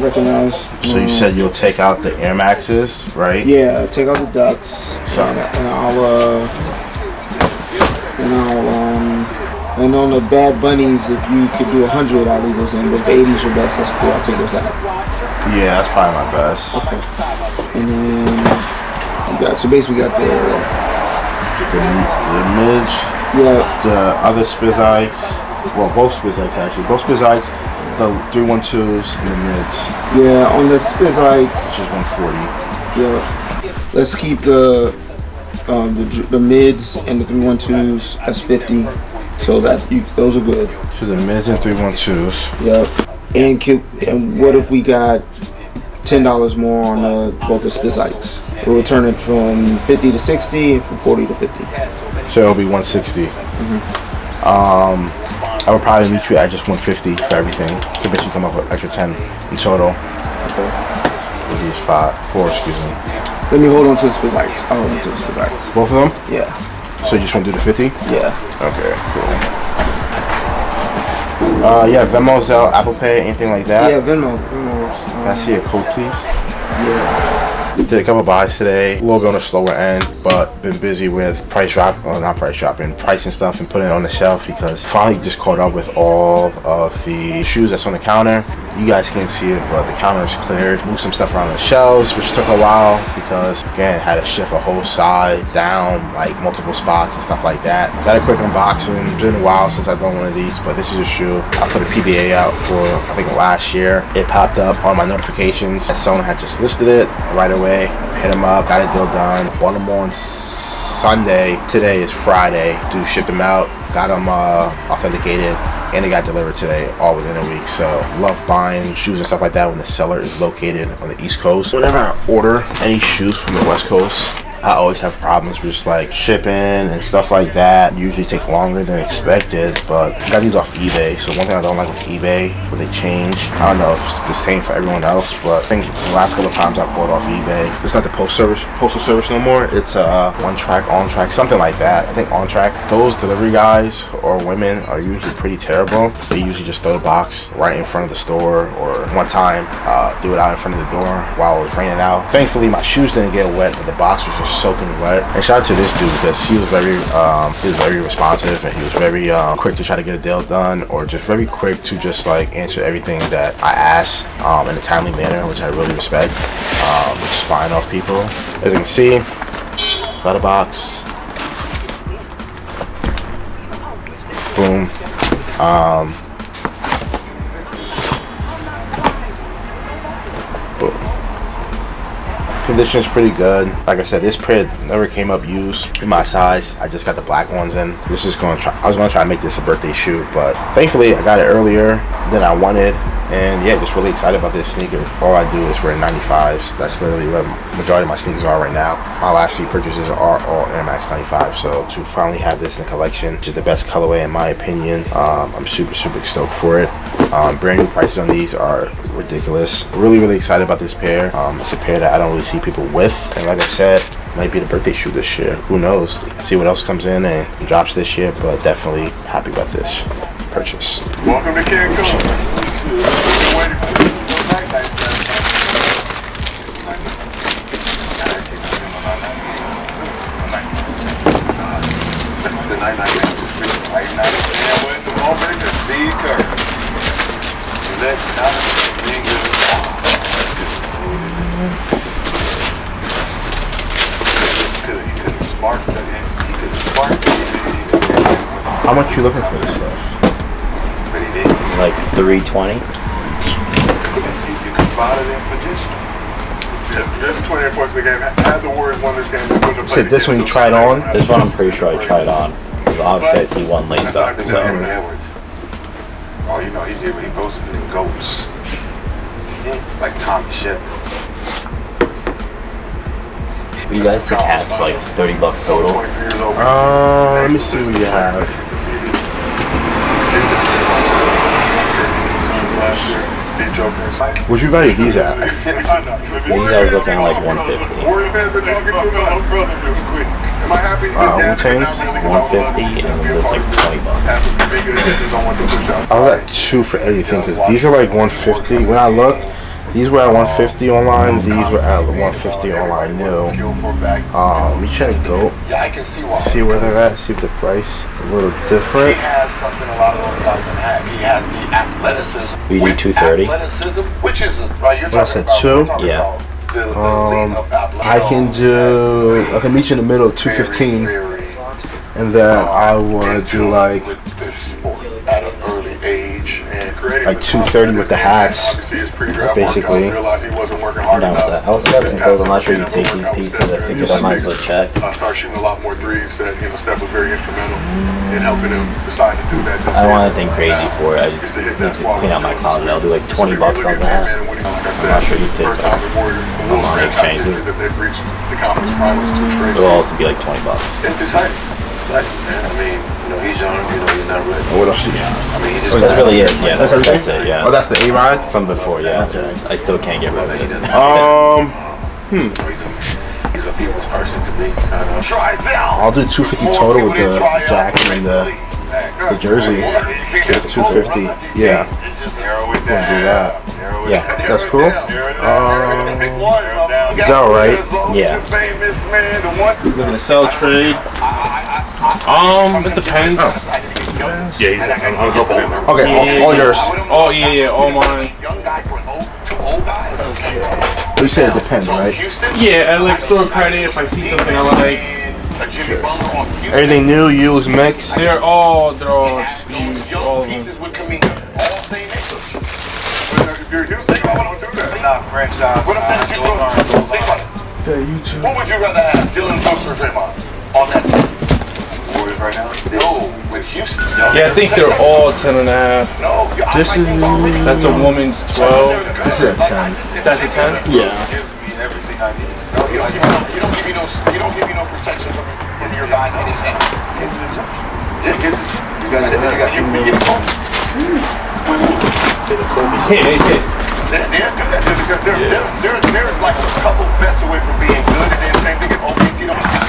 Speaker 9: Recognize.
Speaker 3: So you said you'll take out the Air Maxes, right?
Speaker 9: Yeah, take out the ducks. And on the Bad Bunnies, if you could do 100, I'll leave those in. But if 80 is your best, that's cool. I'll take those out.
Speaker 3: Yeah, that's probably my best.
Speaker 9: Okay. And then so basically we got the
Speaker 3: midge.
Speaker 9: Yeah.
Speaker 3: The other Spizikes. Well, both Spizikes actually. Both Spizikes. The 312s and the mids.
Speaker 9: Yeah, on the Spizikes.
Speaker 3: Which is 140.
Speaker 9: Yeah. Let's keep the mids and the 312s. That's 50. So those are good.
Speaker 3: So the mids and 312s.
Speaker 9: Yep. And what if we got $10 more on both the Spizikes? We'll turn it from 50 to 60 and from 40 to 50.
Speaker 3: So it'll be 160. I would probably meet you at just 150 for everything. Could bet you come up with extra 10 in total.
Speaker 9: Okay.
Speaker 3: With these 4, excuse me.
Speaker 9: Let me hold on to the Spizikes. I'll hold on to the Spizikes.
Speaker 3: Both of them?
Speaker 9: Yeah.
Speaker 3: So you just want to do the 50?
Speaker 9: Yeah.
Speaker 3: Okay, cool. Yeah, Venmo, Zelle, Apple Pay, anything like that?
Speaker 9: Yeah, Venmo works.
Speaker 3: Can I see a code, please?
Speaker 9: Yeah.
Speaker 3: Did a couple buys today, a little bit on the slower end, but been busy with pricing stuff and putting it on the shelf because finally just caught up with all of the shoes that's on the counter. You guys can't see it, but the counter is cleared. Moved some stuff around the shelves, which took a while because again, had to shift a whole side down, like multiple spots and stuff like that. Got a quick unboxing. It's been a while since I've done one of these, but this is a shoe. I put a PBA out for I think last year. It popped up on my notifications that someone had just listed it right away. Hit them up, got a deal done. Bought them on Sunday. Today is Friday. Dude shipped them out, got them authenticated, and they got delivered today, all within a week. So love buying shoes and stuff like that when the seller is located on the East Coast. Whenever I order any shoes from the West Coast, I always have problems with just like shipping and stuff like that. Usually take longer than expected, but I got these off eBay. So one thing I don't like with eBay, when they change, I don't know if it's the same for everyone else, but I think the last couple of times I bought off eBay, it's not the postal service no more. It's on track, something like that. I think on track. Those delivery guys or women are usually pretty terrible. They usually just throw the box right in front of the store, or one time threw it out in front of the door while it was raining out. Thankfully my shoes didn't get wet, but the box was just soaking wet. And shout out to this dude because he was very responsive, and he was very quick to try to get a deal done, or just very quick to just like answer everything that I asked in a timely manner, which I really respect. Just flying off people. As you can see, got a box. Boom. Condition is pretty good. Like I said, this pair never came up used in my size. I just got the black ones in. I was gonna try to make this a birthday shoe, but thankfully I got it earlier than I wanted. And yeah, just really excited about this sneaker. All I do is wear 95s. That's literally what the majority of my sneakers are right now. My last 3 purchases are all Air Max 95. So to finally have this in the collection, which is the best colorway in my opinion, I'm super stoked for it. Brand new prices on these are ridiculous. Really excited about this pair. It's a pair that I don't really see people with. And like I said, might be the birthday shoe this year. Who knows? See what else comes in and drops this year, but definitely happy about this purchase.
Speaker 6: Welcome to Cancun.
Speaker 3: How much you looking for this stuff?
Speaker 10: Like 320.
Speaker 6: out of their position. There's 28 points in the game. Had the Warriors won this game, they wouldn't have played.
Speaker 3: Said this one you tried on?
Speaker 10: This one I'm pretty sure I tried on. Because obviously I see one laced up. So.
Speaker 6: Oh, you know, he did what he posted in goats. Like Tommy Shepard.
Speaker 10: You guys take hats for like $30 total?
Speaker 3: Let me see what you have. What'd you value these at?
Speaker 10: These I was looking at like 150.
Speaker 3: Wu-Tangs?
Speaker 10: 150 and then this like $20.
Speaker 3: I was at 2 for everything because these are like 150. When I looked, these were at 150 online. These were at 150 online new. Let me check Goat. See where they're at. See if the price is a little different.
Speaker 8: He has something a lot of those guys don't have. He has the athleticism.
Speaker 10: We do 230.
Speaker 8: Which is right. You're
Speaker 3: That's at 2.
Speaker 10: Yeah.
Speaker 3: I can meet you in the middle of 215, and then I would do like 230 with the hats, basically.
Speaker 10: I'm down with that. I also got some clothes. I'm not sure if you take these pieces. I figured I might as well check.
Speaker 6: Start shooting a lot more threes. That Steph was very instrumental in helping him decide to do that.
Speaker 10: I don't want anything crazy for it. I just need to clean out my closet. I'll do like $20 on that. I'm not sure you take that. I'm on exchanges. It'll also be like $20.
Speaker 8: It's decided. I mean, you know, he's young. You know, he's not ready.
Speaker 3: What else you got?
Speaker 8: I mean, he just.
Speaker 10: That's really it. Yeah, that's it. Yeah.
Speaker 3: Oh, that's the A-Ride?
Speaker 10: From before, yeah.
Speaker 3: Okay.
Speaker 10: I still can't get rid of it.
Speaker 8: He's a people's person to me.
Speaker 3: I'll do 250 total with the jacket and the jersey. 250. Yeah. I'll do that.
Speaker 10: Yeah.
Speaker 3: That's cool. Is that alright?
Speaker 10: Yeah.
Speaker 5: Looking to sell, trade. It depends.
Speaker 6: Yeah, he's I'm helping him.
Speaker 3: Okay, all yours.
Speaker 5: Oh yeah, all mine.
Speaker 3: You said it depends, right?
Speaker 5: Yeah, I like store credit if I see something I like.
Speaker 3: Everything new, used, mix.
Speaker 5: They're all used, all of them.
Speaker 8: YouTube. What would you rather have, Dylan Brooks or Draymond on that Warriors right now? No, with Houston.
Speaker 5: Yeah, I think they're all 10.5.
Speaker 8: No,
Speaker 3: This is
Speaker 5: That's a woman's 12.
Speaker 3: this is a 10.
Speaker 5: That's a 10?
Speaker 3: Yeah.
Speaker 8: everything I need. No, you don't give me no protection from your guys in his hand. You get a phone. They're like a couple bets away from being good, and then same thing at OKC.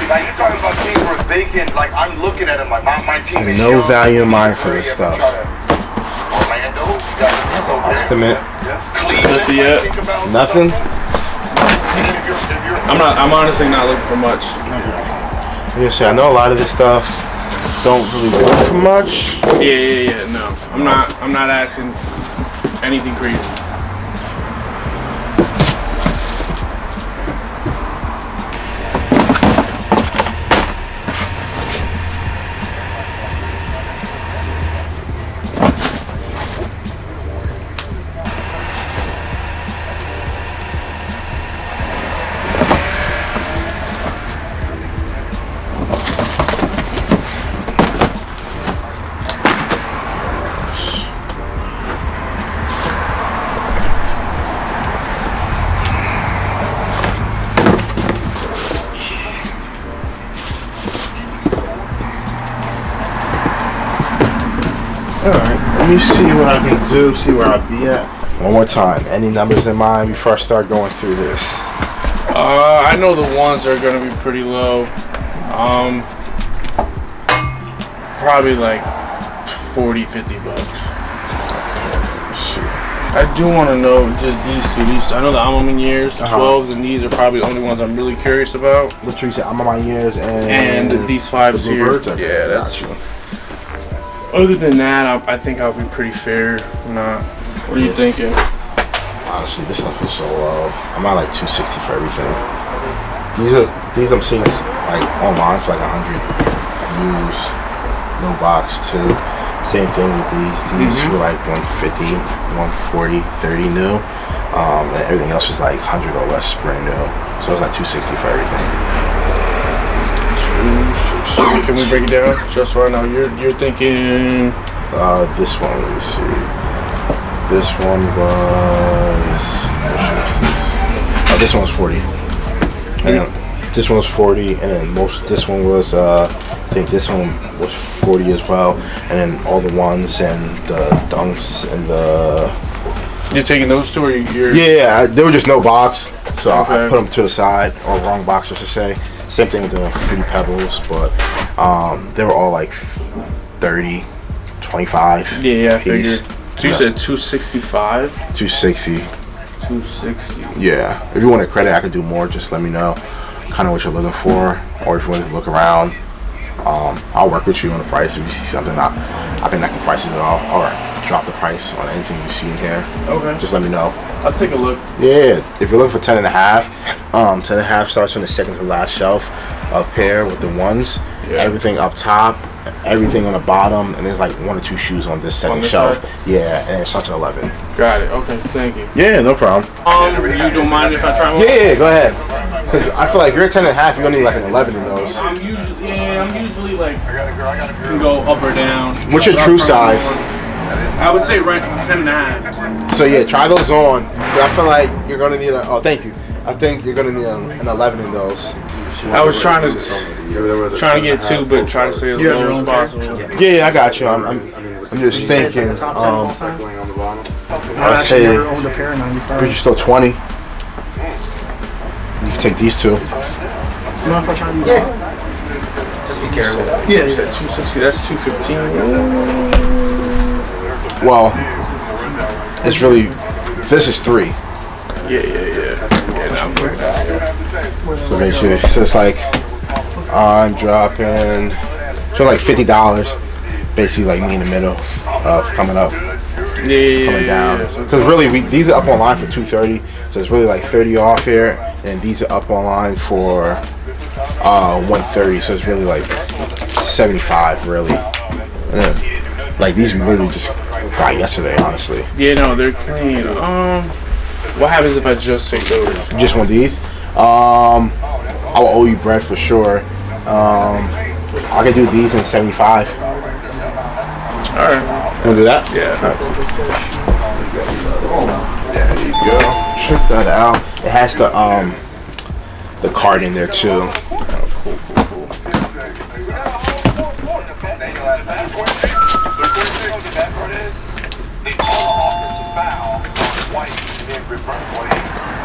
Speaker 8: Like you're talking about teams where they can, like I'm looking at them like my team is
Speaker 3: No value in mind for this stuff.
Speaker 8: Orlando, you got
Speaker 3: Estimate.
Speaker 8: Cleveland,
Speaker 3: Nothing.
Speaker 5: I'm honestly not looking for much.
Speaker 3: I know a lot of this stuff don't really work for much.
Speaker 5: Yeah. No, I'm not asking anything crazy.
Speaker 3: Let me see what I can do, see where I'll be at. One more time, any numbers in mind before I start going through this?
Speaker 5: I know the ones are gonna be pretty low. Probably like $40-50. I do want to know just these two. I know the Almamin years, the 12s, and these are probably the only ones I'm really curious about.
Speaker 3: What you say? Almamin years
Speaker 5: and these 5s here. Yeah, that's. Other than that, I think I'll be pretty fair. Not. What are you thinking?
Speaker 3: Honestly, this stuff is so low. I'm at like 260 for everything. These I'm seeing like online for like 100 used, no box too. Same thing with these. These were like 150, 140, 30 new. And everything else was like 100 or less brand new. So it was like 260 for everything.
Speaker 2: Can we break it down? Just so I know, you're thinking.
Speaker 3: This one. Let me see. This one was. Oh, this one was 40. And this one was 40, and then this one was. I think this one was 40 as well, and then all the ones and the dunks and the.
Speaker 2: You're taking those two, or you're?
Speaker 3: Yeah, there was just no box, so I put them to the side, or wrong box, I should say. Same thing with the Fruity Pebbles, but they were all like 30, 25.
Speaker 2: Yeah, I figured. So you said 265?
Speaker 3: 260.
Speaker 2: 260.
Speaker 3: Yeah. If you want a credit, I could do more. Just let me know kind of what you're looking for, or if you want to look around. I'll work with you on the price. If you see something, I can knock the prices off, or drop the price on anything you see in here.
Speaker 2: Okay.
Speaker 3: Just let me know.
Speaker 2: I'll take a look.
Speaker 3: Yeah, if you're looking for 10 and a half, 10 and a half starts on the second to last shelf up here with the ones. Yeah. Everything up top, everything on the bottom, and there's like 1 or 2 shoes on this second shelf. Side? Yeah, and it starts at 11.
Speaker 2: Got it. Okay, thank you.
Speaker 3: Yeah, no problem.
Speaker 2: You don't mind if I try one?
Speaker 3: Yeah, go ahead. Because I feel like if you're at 10 and a half, you're gonna need like an 11 in those.
Speaker 2: I'm usually like can go up or down.
Speaker 3: What's your true size?
Speaker 2: I would say right 10 and a half.
Speaker 3: So yeah, try those on. I feel like you're gonna need a. Oh, thank you. I think you're gonna need an 11 in those.
Speaker 2: I was trying to get 2, but try to stay as low as possible.
Speaker 3: Yeah, I got you. I'm just thinking. I'd say you're still 20. You can take these 2.
Speaker 1: Yeah. Just be careful.
Speaker 2: Yeah, you said 260. That's 215.
Speaker 3: Well, it's really. This is 3.
Speaker 2: Yeah,
Speaker 3: So make sure. So it's like I'm dropping. So like $50. Basically, like me in the middle of coming up. Coming down. Because really, these are up online for $230. So it's really like 30 off here, and these are up online for $130. So it's really like 75, really. And like these, we literally just got yesterday, honestly.
Speaker 2: Yeah, no, they're clean. What happens if I just take those?
Speaker 3: Just want these? I will owe you bread for sure. I can do these in 75.
Speaker 2: Alright.
Speaker 3: You wanna do that?
Speaker 2: Yeah.
Speaker 3: There you go. Check that out. It has the card in there too. Cool.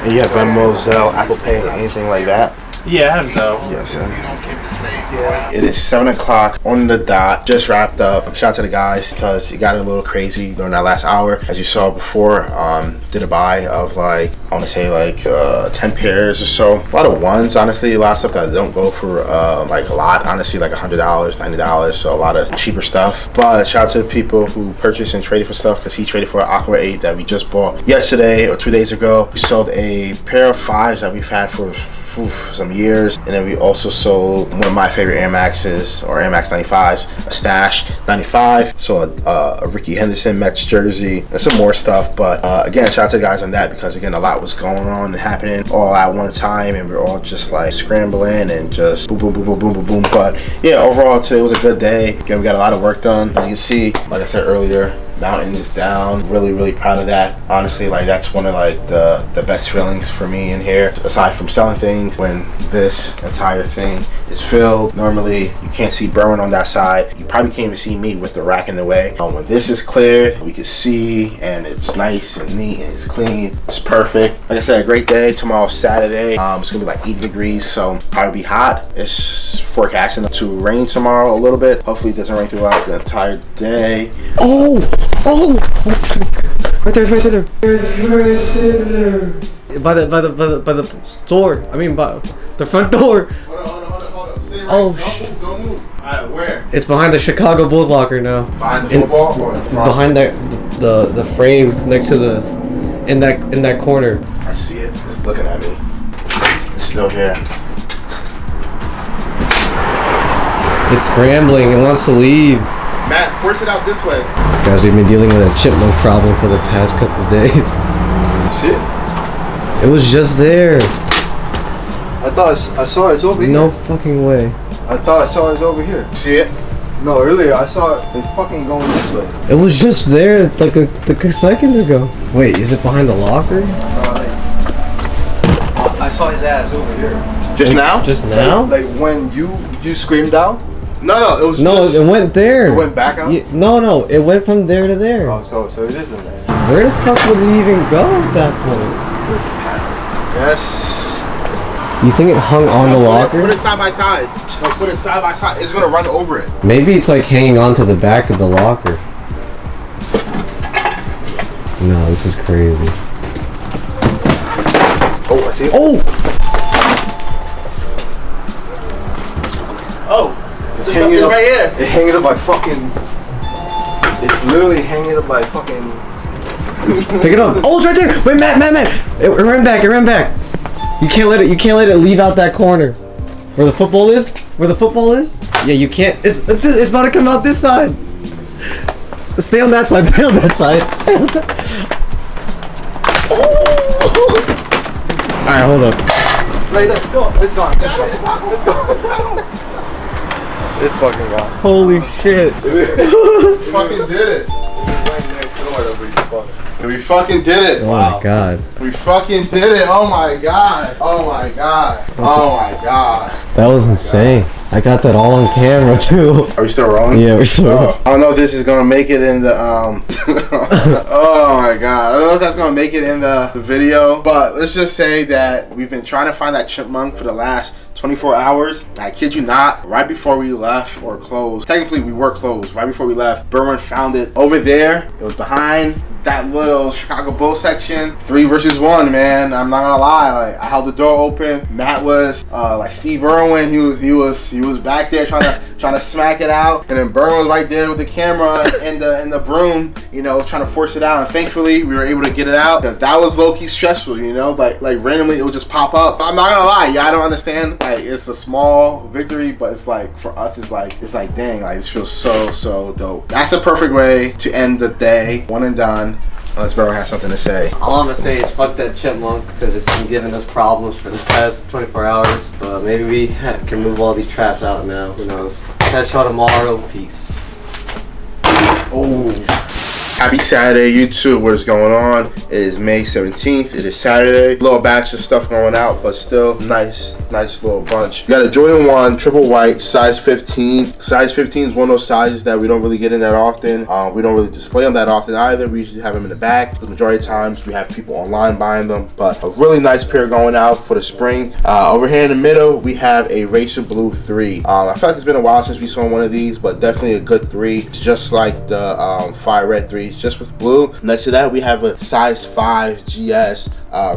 Speaker 3: And you have Venmo, Zelle, Apple Pay, anything like that?
Speaker 2: Yeah, I have Zelle.
Speaker 3: Yes, sir. It is 7 o'clock on the dot. Just wrapped up. Shout out to the guys because it got a little crazy during that last hour. As you saw before, did a buy of like, I want to say like 10 pairs or so. A lot of ones, honestly. A lot of stuff that don't go for like a lot. Honestly, like $100, $90. So a lot of cheaper stuff. But shout out to the people who purchased and traded for stuff because he traded for an Aqua 8 that we just bought yesterday or 2 days ago. We sold a pair of 5s that we've had for some years, and then we also sold one of my favorite Air Maxes or Air Max 95s, a Stash 95, so a Ricky Henderson Mets jersey and some more stuff. But again, shout out to the guys on that because again, a lot was going on and happening all at one time, and we were all just like scrambling and just boom, boom, boom, boom, boom, boom, boom. But yeah, overall today was a good day. Again, we got a lot of work done. As you can see, like I said earlier, mountain is down. Really proud of that. Honestly, like that's one of like the best feelings for me in here, aside from selling things. When this entire thing is filled, normally you can't see Berwin on that side. You probably can't even see me with the rack in the way. When this is cleared, we can see, and it's nice and neat and it's clean. It's perfect. Like I said, a great day. Tomorrow's Saturday. It's gonna be like 80 degrees, so probably be hot. It's forecasting to rain tomorrow a little bit. Hopefully it doesn't rain throughout the entire day.
Speaker 7: Oh, right there. By the store. I mean, by the front door.
Speaker 3: Oh, don't move. Alright, where?
Speaker 7: It's behind the Chicago Bulls locker now.
Speaker 3: Behind the football or in front?
Speaker 7: Behind the frame next to the in that corner.
Speaker 3: I see it. It's looking at me. It's still here.
Speaker 7: It's scrambling. It wants to leave.
Speaker 3: Matt, force it out this way.
Speaker 7: Guys, we've been dealing with a chipmunk problem for the past couple of days.
Speaker 4: See it?
Speaker 7: It was just there.
Speaker 4: I thought I saw it's over here.
Speaker 7: No fucking way.
Speaker 4: I thought I saw it's over here.
Speaker 3: See it?
Speaker 4: No, earlier I saw it fucking going this way.
Speaker 7: It was just there like a second ago. Wait, is it behind the locker?
Speaker 4: I saw his ass over here.
Speaker 3: Just now?
Speaker 7: Just now?
Speaker 4: Like when you screamed out?
Speaker 3: No, it was
Speaker 7: it went there.
Speaker 4: It went back out?
Speaker 7: No, it went from there to there.
Speaker 4: Oh, so it isn't there.
Speaker 7: Where the fuck would it even go at that point?
Speaker 4: Where's the pattern?
Speaker 3: Yes.
Speaker 7: You think it hung on the locker?
Speaker 3: Put it side by side. No, put it side by side. It's gonna run over it.
Speaker 7: Maybe it's like hanging on to the back of the locker. No, this is crazy.
Speaker 3: Oh, I see it.
Speaker 7: Oh!
Speaker 3: Oh!
Speaker 4: It's hanging up
Speaker 3: right here.
Speaker 4: It's hanging up by fucking. It's literally hanging up by fucking.
Speaker 7: Pick it up. Oh, it's right there. Wait, Matt. It ran back. You can't let it leave out that corner. Where the football is? Yeah, you can't. It's about to come out this side. Stay on that side. Oh! Alright, hold up.
Speaker 4: Right there. Go. It's gone. It's gone. It's fucking gone.
Speaker 7: Holy shit.
Speaker 3: Fucking did it. We fucking did it.
Speaker 7: Oh my god.
Speaker 3: We fucking did it. Oh my god.
Speaker 7: That was insane. I got that all on camera too.
Speaker 3: Are we still rolling?
Speaker 7: Yeah, we're still rolling.
Speaker 3: I don't know if this is gonna make it in the oh my god. I don't know if that's gonna make it in the video, but let's just say that we've been trying to find that chipmunk for the last 24 hours. I kid you not, right before we left or closed, technically we were closed, right before we left, Berwin found it over there. It was behind that little Chicago Bull section. 3 versus 1, man. I'm not gonna lie. Like, I held the door open. Matt was like Steve Irwin. He was back there trying to smack it out, and then Berwin was right there with the camera and the broom, you know, trying to force it out. And thankfully, we were able to get it out. Cause that was low key stressful, you know. Like randomly, it would just pop up. I'm not gonna lie. Yeah, I don't understand. Like, it's a small victory, but it's like for us, it's like dang. Like, this feels so dope. That's the perfect way to end the day. One and done. Unless Burrow has something to say.
Speaker 7: All I'm gonna say is fuck that chipmunk because it's been giving us problems for the past 24 hours. But maybe we can move all these traps out now. Who knows? Catch y'all tomorrow. Peace.
Speaker 3: Oh. Happy Saturday, YouTube. What is going on? It is May 17th. It is Saturday. Little batch of stuff going out, but still nice little bunch. We got a Jordan 1 triple white, size 15. Size 15 is one of those sizes that we don't really get in that often. We don't really display them that often either. We usually have them in the back. The majority of times we have people online buying them, but a really nice pair going out for the spring. Over here in the middle, we have a Racer Blue 3. I feel like it's been a while since we saw one of these, but definitely a good 3. It's just like the Fire Red 3. Just with blue. Next to that, we have a size 5 GS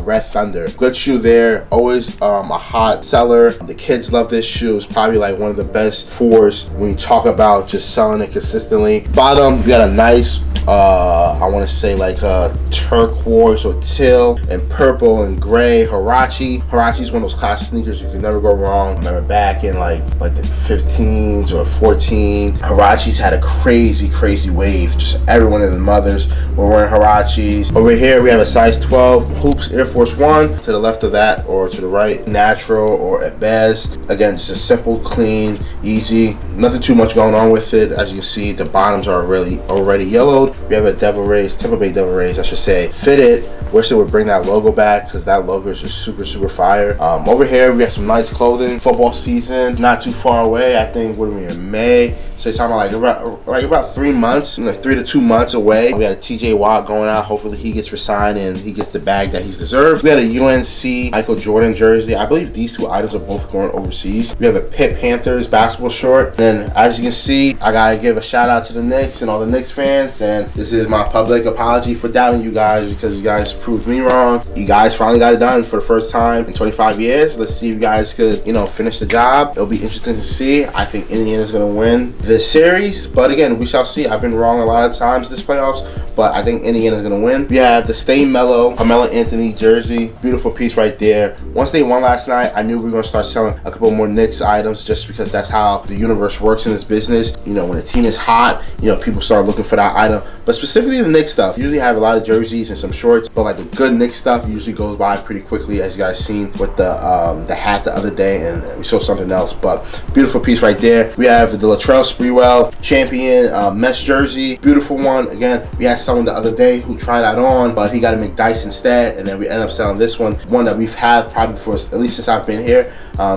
Speaker 3: Red Thunder. Good shoe there. Always a hot seller. The kids love this shoe. It's probably like one of the best 4s when you talk about just selling it consistently. Bottom, we got a nice I want to say like a turquoise or teal and purple and gray Huarache. Huarache is one of those classic sneakers you can never go wrong. I remember back in like the 15s or 14, Huaraches had a crazy wave. Just everyone and the mothers were wearing Huaraches. Over here we have a size 12 Hoops Air Force 1. To the left of that or to the right, Natural or Ebez. Again, just a simple, clean, easy. Nothing too much going on with it. As you can see, the bottoms are really already yellowed. We have a Devil Rays, Tampa Bay Devil Rays, I should say, fitted. Wish they would bring that logo back because that logo is just super fire. Over here we have some nice clothing. Football season not too far away. I think what are we in May? So it's talking about about 3 months, like 3 to 2 months away. We got a TJ Watt going out. Hopefully he gets resigned and he gets the bag that he's deserved. We got a UNC Michael Jordan jersey. I believe these 2 items are both going overseas. We have a Pitt Panthers basketball short. And as you can see, I gotta give a shout out to the Knicks and all the Knicks fans. And this is my public apology for doubting you guys because you guys proved me wrong. You guys finally got it done for the first time in 25 years. Let's see if you guys could, finish the job. It'll be interesting to see. I think Indiana's gonna win this series, but again, we shall see. I've been wrong a lot of times this playoff playoffs, but I think Indiana's gonna win. We have the Stay Mellow Carmelo Anthony jersey. Beautiful piece right there. Once they won last night, I knew we were gonna start selling a couple more Knicks items just because that's how the universe works in this business. You know, when the team is hot, you know, people start looking for that item. But specifically the Knicks stuff, usually have a lot of jerseys and some shorts, but like the good Knicks stuff usually goes by pretty quickly, as you guys seen with the hat the other day, and we saw something else. But beautiful piece right there. We have the Latrell Sprewell champion mesh jersey, beautiful one. Again, we had someone the other day who tried that on, but he got a McDice instead, and then we ended up selling this one that we've had probably for at least since I've been here.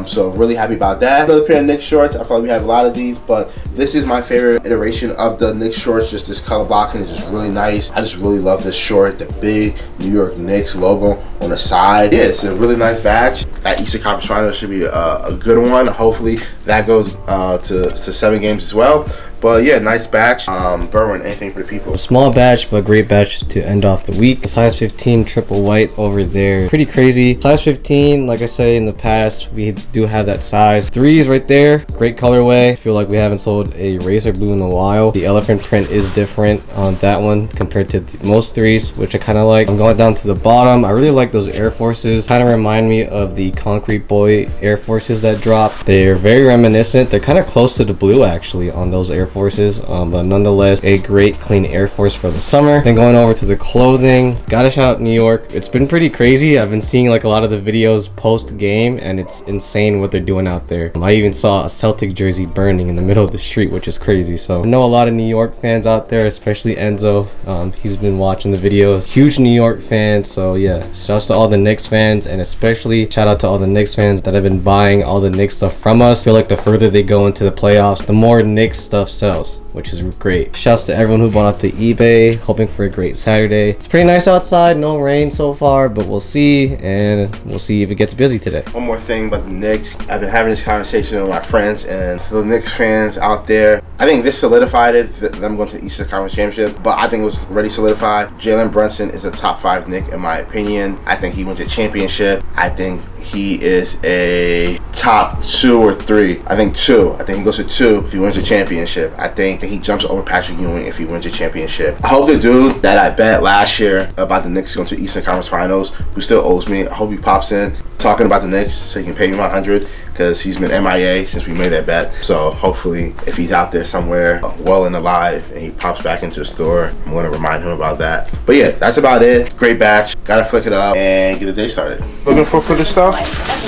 Speaker 3: So really happy about that. Another pair of Knicks shorts. I feel like we have a lot of these, but this is my favorite iteration of the Knicks shorts. Just this color blocking is just really nice. I just really love this short. The big New York Knicks logo on the side. Yeah, it's a really nice badge. That Eastern Conference Final should be a good one. Hopefully that goes to 7 games as well. But yeah, nice batch. Berwin, anything for the people?
Speaker 7: Small batch, but great batch to end off the week. Size 15 triple white over there. Pretty crazy. Size 15, like I say in the past, we do have that size. 3s right there. Great colorway. Feel like we haven't sold a Razor Blue in a while. The elephant print is different on that one compared to most 3s, which I kind of like. I'm going down to the bottom. I really like those Air Forces. Kind of remind me of the Concrete Boy Air Forces that dropped. They're very reminiscent. They're kind of close to the blue actually on those Air Forces, but nonetheless a great clean Air Force for the summer. Then going over to the clothing, gotta shout out New York. It's been pretty crazy. I've been seeing like a lot of the videos post game, and it's insane what they're doing out there. I even saw a Celtic jersey burning in the middle of the street, which is crazy. So I know a lot of New York fans out there, especially Enzo. He's been watching the videos, huge New York fan. So yeah, shouts to all the Knicks fans, and especially shout out to all the Knicks fans that have been buying all the Knicks stuff from us. I feel like the further they go into the playoffs, the more Knicks stuff sells, which is great. Shouts to everyone who bought off the eBay, hoping for a great Saturday. It's pretty nice outside, no rain so far, but we'll see, and we'll see if it gets busy today.
Speaker 3: One more thing about the Knicks. I've been having this conversation with my friends and the Knicks fans out there. I think this solidified it, them going to the Eastern Conference Championship, but I think it was already solidified. Jalen Brunson is a top 5 Knick in my opinion. I think he wins a championship. I think he is a top 2 or 3. I think 2. I think he goes to 2 if he wins a championship. I think that he jumps over Patrick Ewing if he wins a championship. I hope the dude that I bet last year about the Knicks going to Eastern Conference Finals, who still owes me, I hope he pops in talking about the Knicks so he can pay me my 100, because he's been MIA since we made that bet. So hopefully if he's out there somewhere well and alive and he pops back into the store, I'm going to remind him about that. But yeah, that's about it. Great batch. Gotta flick it up and get the day started. Looking for this stuff?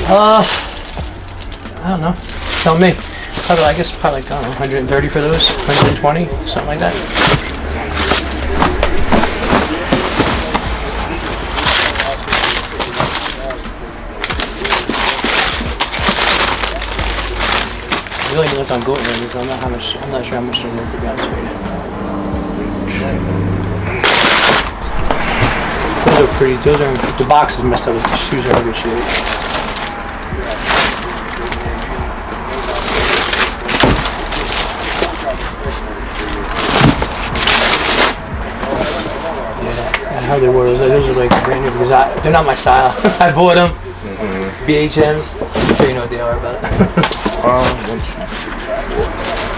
Speaker 2: I don't know. Tell me. Probably, I guess probably like, I don't know, 130 for those, 120, something like that. I really look on Goat Rivers, I'm not sure how much they're worth, to be honest with you. Those are pretty, the box is messed up, but the shoes are in good shape. How they were, those are like brand new because they're not my style. I bought them. BHMs. I'm sure you know what they are, but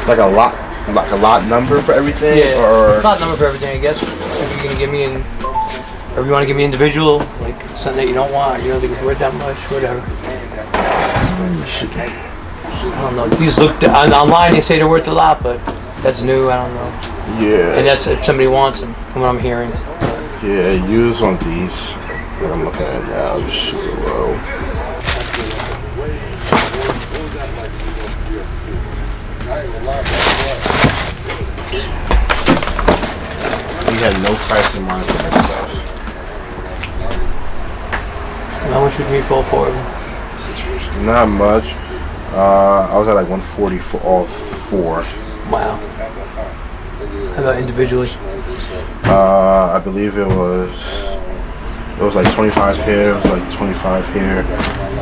Speaker 3: like a lot number for everything,
Speaker 2: yeah,
Speaker 3: or
Speaker 2: lot number for everything, I guess. If you're gonna give me or if you want to give me individual, like something that you don't want, you don't think it's worth that much, whatever. I don't know. These look online. They say they're worth a lot, but that's new. I don't know.
Speaker 3: Yeah.
Speaker 2: And that's if somebody wants them, from what I'm hearing.
Speaker 3: Yeah, use on these that I'm looking at now, just super low. We had no price in mind for this stuff.
Speaker 2: How much would we fall for them?
Speaker 3: Not much. I was at like 140 for all 4.
Speaker 2: Wow. How about individually?
Speaker 3: I believe it was like 25 here, it was like 25 here.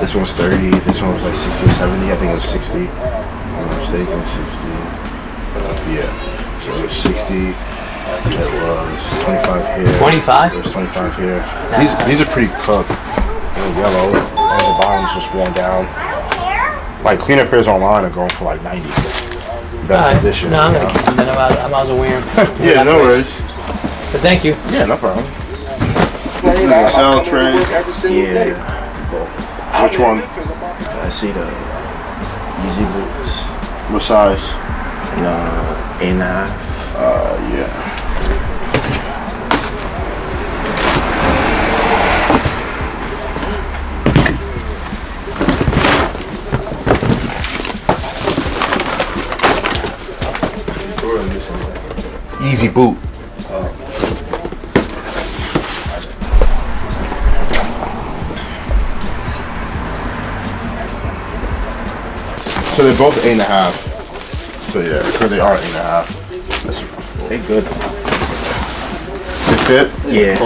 Speaker 3: This one was 30, this one was like 60 or 70, I think it was 60. I'm not mistaken, 60. Yeah, so it was 60, it was 25 here.
Speaker 2: 25?
Speaker 3: It was 25 here. These are pretty cooked. They're yellow, and the bottom's just worn down. Like cleaner pairs online are going for like 90. Better condition.
Speaker 2: No, I'm gonna keep them then, I might as well wear them.
Speaker 3: Yeah, no worries.
Speaker 2: But thank you.
Speaker 3: Yeah, no problem. Sell tray.
Speaker 9: Yeah.
Speaker 3: Which one?
Speaker 9: I see the Easy Boots.
Speaker 3: What size?
Speaker 9: 8.5.
Speaker 3: Yeah. Easy boot. So they're both 8.5. So yeah, because they are 8.5. That's
Speaker 9: They good.
Speaker 3: They fit?
Speaker 9: Yeah.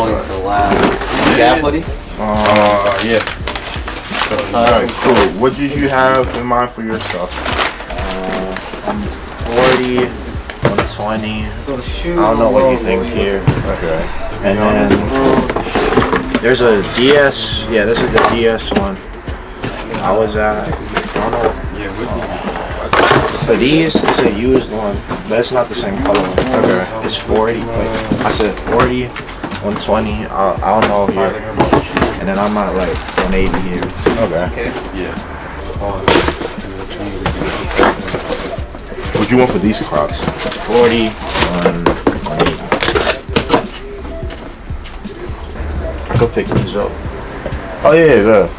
Speaker 7: Yeah, buddy.
Speaker 3: Yeah. Alright, cool. What did you have in mind for your stuff?
Speaker 9: I'm 40, 120. I don't know what you think here.
Speaker 3: Okay.
Speaker 9: And then there's a DS. Yeah, this is the DS one. I was at. I don't know. So these is a used one, but it's not the same color.
Speaker 3: Okay.
Speaker 9: It's 40. Like I said, 40, 120. I don't know here. And then I'm at like 180 here.
Speaker 3: Okay. Yeah. What do you want for these Crocs?
Speaker 9: 40, 180. I could pick these up.
Speaker 3: Oh yeah, good.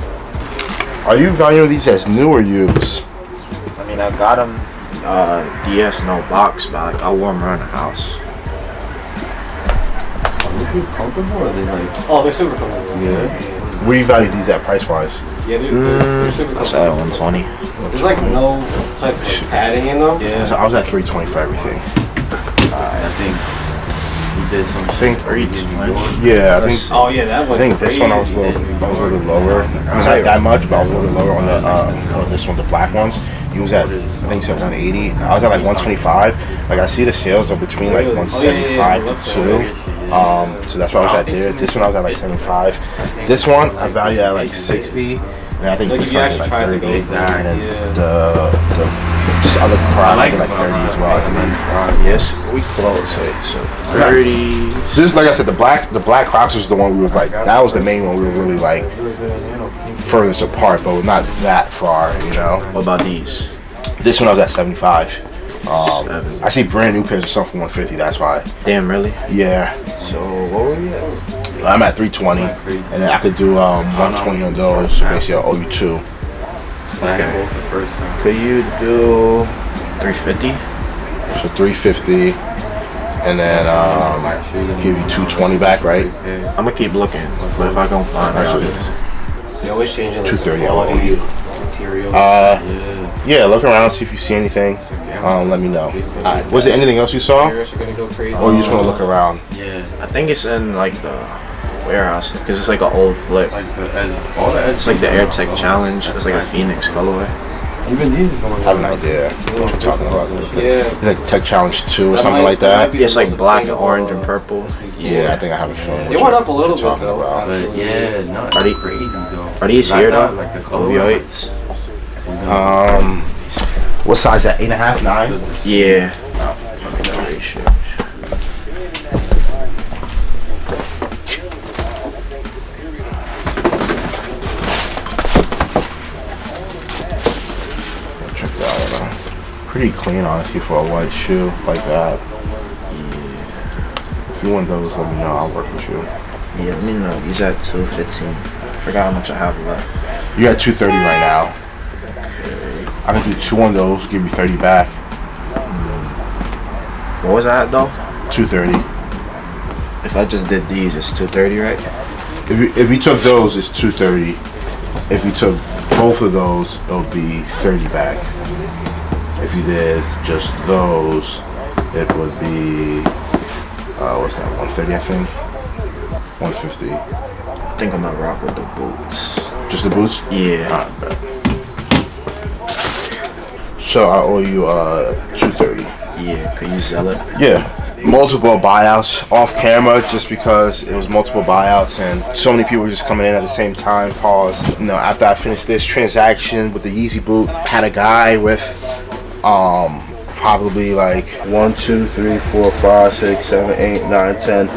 Speaker 3: Are you valuing these as new or used?
Speaker 9: I mean, I got them DS no box, but I wore them around the house.
Speaker 7: Are the shoes comfortable or are they like? Oh, they're super comfortable.
Speaker 3: Yeah. Where do you value these at price wise?
Speaker 7: Yeah, they're super
Speaker 9: I
Speaker 7: comfortable.
Speaker 9: said 120.
Speaker 7: There's like no type of padding in them.
Speaker 3: Yeah. So I was at 320 for everything.
Speaker 10: I think he did some
Speaker 3: I think. Yeah, I think.
Speaker 7: Oh yeah, that was.
Speaker 3: I think this one I was a little lower. It was not that much, but I was a little lower on the this one, the black ones. He was at, I think it's at 180. I was at like 125. Like I see the sales are between like 175 to 2. So that's why I was at there. This one I was at like 75. This one I value at like 60. And I think this one is like 30. And then the just other Crocs I think like 30 as well, I believe.
Speaker 9: Yes, we close. So 30.
Speaker 3: Just like I said, the black Crocs was the one we was like, that was the main one we were really like furthest apart, but not that far, you know.
Speaker 9: What about these?
Speaker 3: This one I was at 75. I see brand new pairs of something for 150. That's why.
Speaker 9: Damn, really?
Speaker 3: Yeah.
Speaker 9: So what were you at?
Speaker 3: I'm at 320, and then I could do 120 on those. So basically, I'll owe you 2.
Speaker 9: Okay. Could you do 350?
Speaker 3: So 350, and then give you 220 back, right?
Speaker 9: I'm gonna keep looking, but if I don't find it,
Speaker 7: They always change it.
Speaker 3: 230. I'll owe you. Yeah, look around, see if you see anything. Let me know. Was there anything else you saw? Or you just want to look around?
Speaker 10: Yeah.
Speaker 9: I think it's in like the warehouse because it's like an old flip. It's like the AirTech Challenge. It's like a Phoenix colorway.
Speaker 7: Even these
Speaker 3: I have an idea what you're talking about. It's like Tech Challenge 2 or something like that.
Speaker 9: Yeah, it's like black and orange and purple.
Speaker 3: Yeah, I think I have a feeling.
Speaker 7: They went up a little bit though.
Speaker 10: But yeah, not
Speaker 9: Are these,
Speaker 10: crazy though.
Speaker 9: are these here though? OVO8s?
Speaker 3: What size is that? 8.5, 9?
Speaker 9: Yeah.
Speaker 3: Check that out. Pretty clean, honestly, for a white shoe like that. If you want those, let me know. I'll work with you.
Speaker 9: Yeah, let me know. These at 215. Forgot how much I have left.
Speaker 3: You're at 230 right now. I can do 2 on those, give you 30 back.
Speaker 9: What was that though?
Speaker 3: 230.
Speaker 9: If I just did these, it's 230, right?
Speaker 3: If you took those, it's 230. If you took both of those, it'll be 30 back. If you did just those, it would be what's that? 130, I think. 150.
Speaker 9: I think I'm gonna rock with the boots.
Speaker 3: Just the boots?
Speaker 9: Yeah.
Speaker 3: Alright, bet. So I owe you 230.
Speaker 9: Yeah, could you sell it?
Speaker 3: Yeah. Multiple buyouts off camera just because it was multiple buyouts and so many people were just coming in at the same time. Pause. You know, after I finished this transaction with the Yeezy boot, had a guy with probably like 1, 2, 3, 4, 5, 6, 7, 8, 9, 10,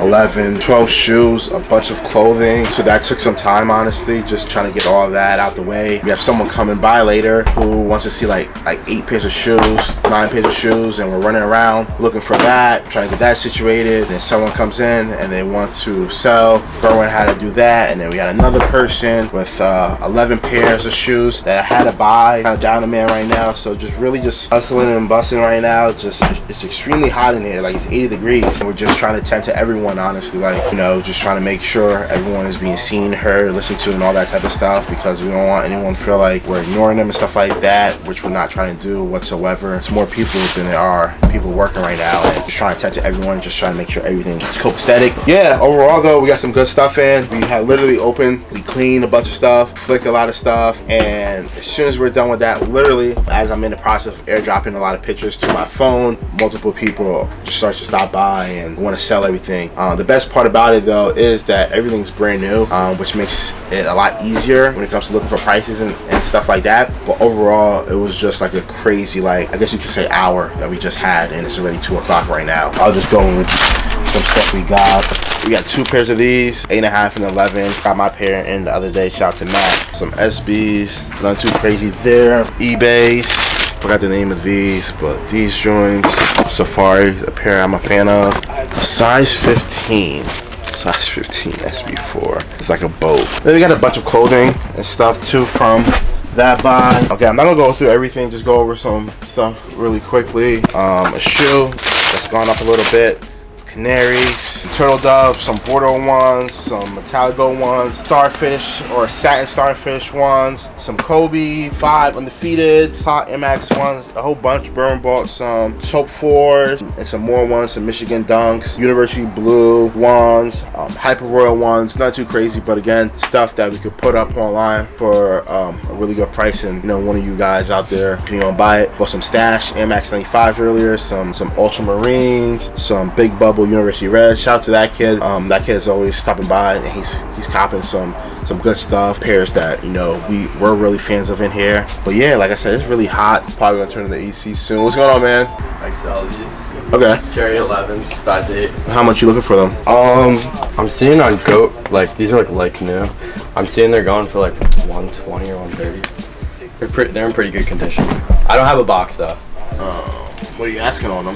Speaker 3: 11, 12 shoes, a bunch of clothing. So that took some time, honestly, just trying to get all that out the way. We have someone coming by later who wants to see like 8 pairs of shoes, 9 pairs of shoes, and we're running around looking for that, trying to get that situated. And someone comes in and they want to sell, Berwin had to do that. And then we had another person with 11 pairs of shoes that I had to buy. Kind of down the man right now, so just really just hustling and busting right now. Just it's extremely hot in here, like it's 80 degrees, and we're just trying to tend to everyone, honestly, like, you know, just trying to make sure everyone is being seen, heard, listened to, and all that type of stuff, because we don't want anyone to feel like we're ignoring them and stuff like that, which we're not trying to do whatsoever. It's more people than there are people working right now, and just trying to tend to everyone, just trying to make sure everything is copacetic. Yeah, overall though, we got some good stuff in. We had literally opened, we cleaned a bunch of stuff, flicked a lot of stuff, and as soon as we're done with that, literally as I'm in the process of airdropping a lot of pictures to my phone, multiple people just start to stop by and want to sell everything. The best part about it though is that everything's brand new, which makes it a lot easier when it comes to looking for prices and stuff like that. But overall, it was just like a crazy, like, I guess you could say, hour that we just had, and it's already 2 o'clock right now. I'll just go with some stuff we got. We got 2 pairs of these, 8.5 and 11. Got my pair in the other day. Shout out to Matt. Some SBs, nothing too crazy there. eBays. Forgot the name of these, but these joints, Safari, a pair I'm a fan of. A size 15 SB4. It's like a boat. Then we got a bunch of clothing and stuff too from that buy. Okay, I'm not gonna go through everything, just go over some stuff really quickly. A shoe that's gone up a little bit. Canaries, some turtle doves, some Bordeaux ones, some Metallico ones, starfish or satin starfish ones, some Kobe 5 undefeated, hot MX ones, a whole bunch. Burn bought some Top 4s and some more ones, some Michigan Dunks, University Blue ones, Hyper Royal ones. Not too crazy, but again, stuff that we could put up online for a really good price. And you know, one of you guys out there, if you want to buy it, bought some Stash MX 95s earlier, some Ultramarines, some Big Bubble University Red. Shout out to that kid. That kid's always stopping by, and he's copping some good stuff, pairs that, you know, we're really fans of in here. But yeah, like I said, it's really hot. Probably gonna turn to the EC soon. What's going on, man?
Speaker 11: I sell these.
Speaker 3: Okay.
Speaker 11: Cherry 11s, size 8.
Speaker 3: How much you looking for them?
Speaker 11: I'm seeing on Goat, like, these are like light canoe. I'm seeing they're going for like 120 or 130. They're in pretty good condition. I don't have a box though.
Speaker 3: What are you asking on them?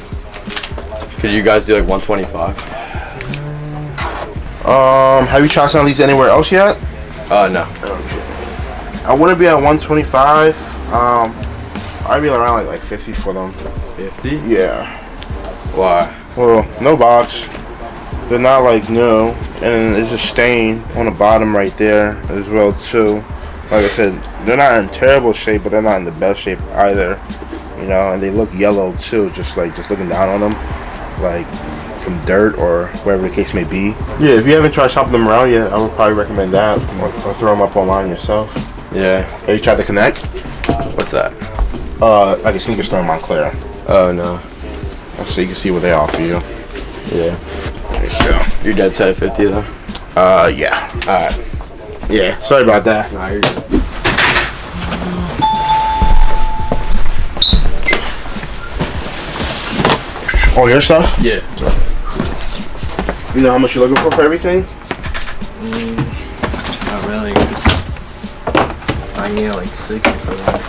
Speaker 11: Could you guys do like 125?
Speaker 3: Have you tried some of these anywhere else yet?
Speaker 11: No.
Speaker 3: Okay. I wouldn't be at 125. I'd be around like 50 for them.
Speaker 11: 50?
Speaker 3: Yeah.
Speaker 11: Why?
Speaker 3: Well, no box. They're not like new, and there's a stain on the bottom right there as well too. Like I said, they're not in terrible shape, but they're not in the best shape either. You know, and they look yellow too, just looking down on them, like from dirt or wherever the case may be. Yeah, if you haven't tried shopping them around yet, I would probably recommend that, or throw them up online yourself.
Speaker 11: Yeah.
Speaker 3: Have you tried the Connect?
Speaker 11: What's that?
Speaker 3: Like a sneaker store in Montclair.
Speaker 11: Oh no.
Speaker 3: So you can see what they offer you.
Speaker 11: Yeah.
Speaker 3: There you go.
Speaker 11: You're dead set at 50 though?
Speaker 3: Yeah.
Speaker 11: Alright.
Speaker 3: Yeah, sorry about that.
Speaker 11: Nah, you're good.
Speaker 3: Oh, your stuff?
Speaker 11: Yeah.
Speaker 3: You know how much you're looking for everything?
Speaker 11: Not really, because I can get like 60 for that.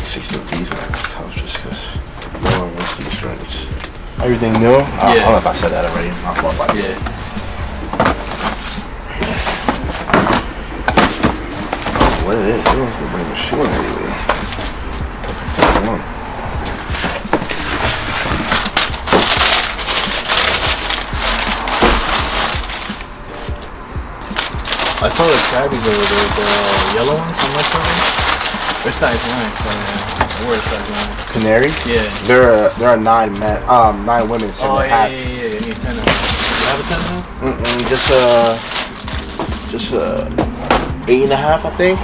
Speaker 3: 60 of these are tough just because no one wants these joints. Everything new?
Speaker 11: Yeah.
Speaker 3: I don't know if I said that already. My fault.
Speaker 11: Yeah.
Speaker 3: What it is? Everyone's been bringing the shoe in lately. Take one.
Speaker 2: I saw the tabbies over there, the yellow ones. How much are they? They're size 9. We're size 9.
Speaker 3: Canary?
Speaker 2: Yeah.
Speaker 3: They're a 9 men, 9 women.
Speaker 2: Oh yeah. You need 10 of them. You have a 10 of them?
Speaker 3: Just 8.5, I think.
Speaker 2: I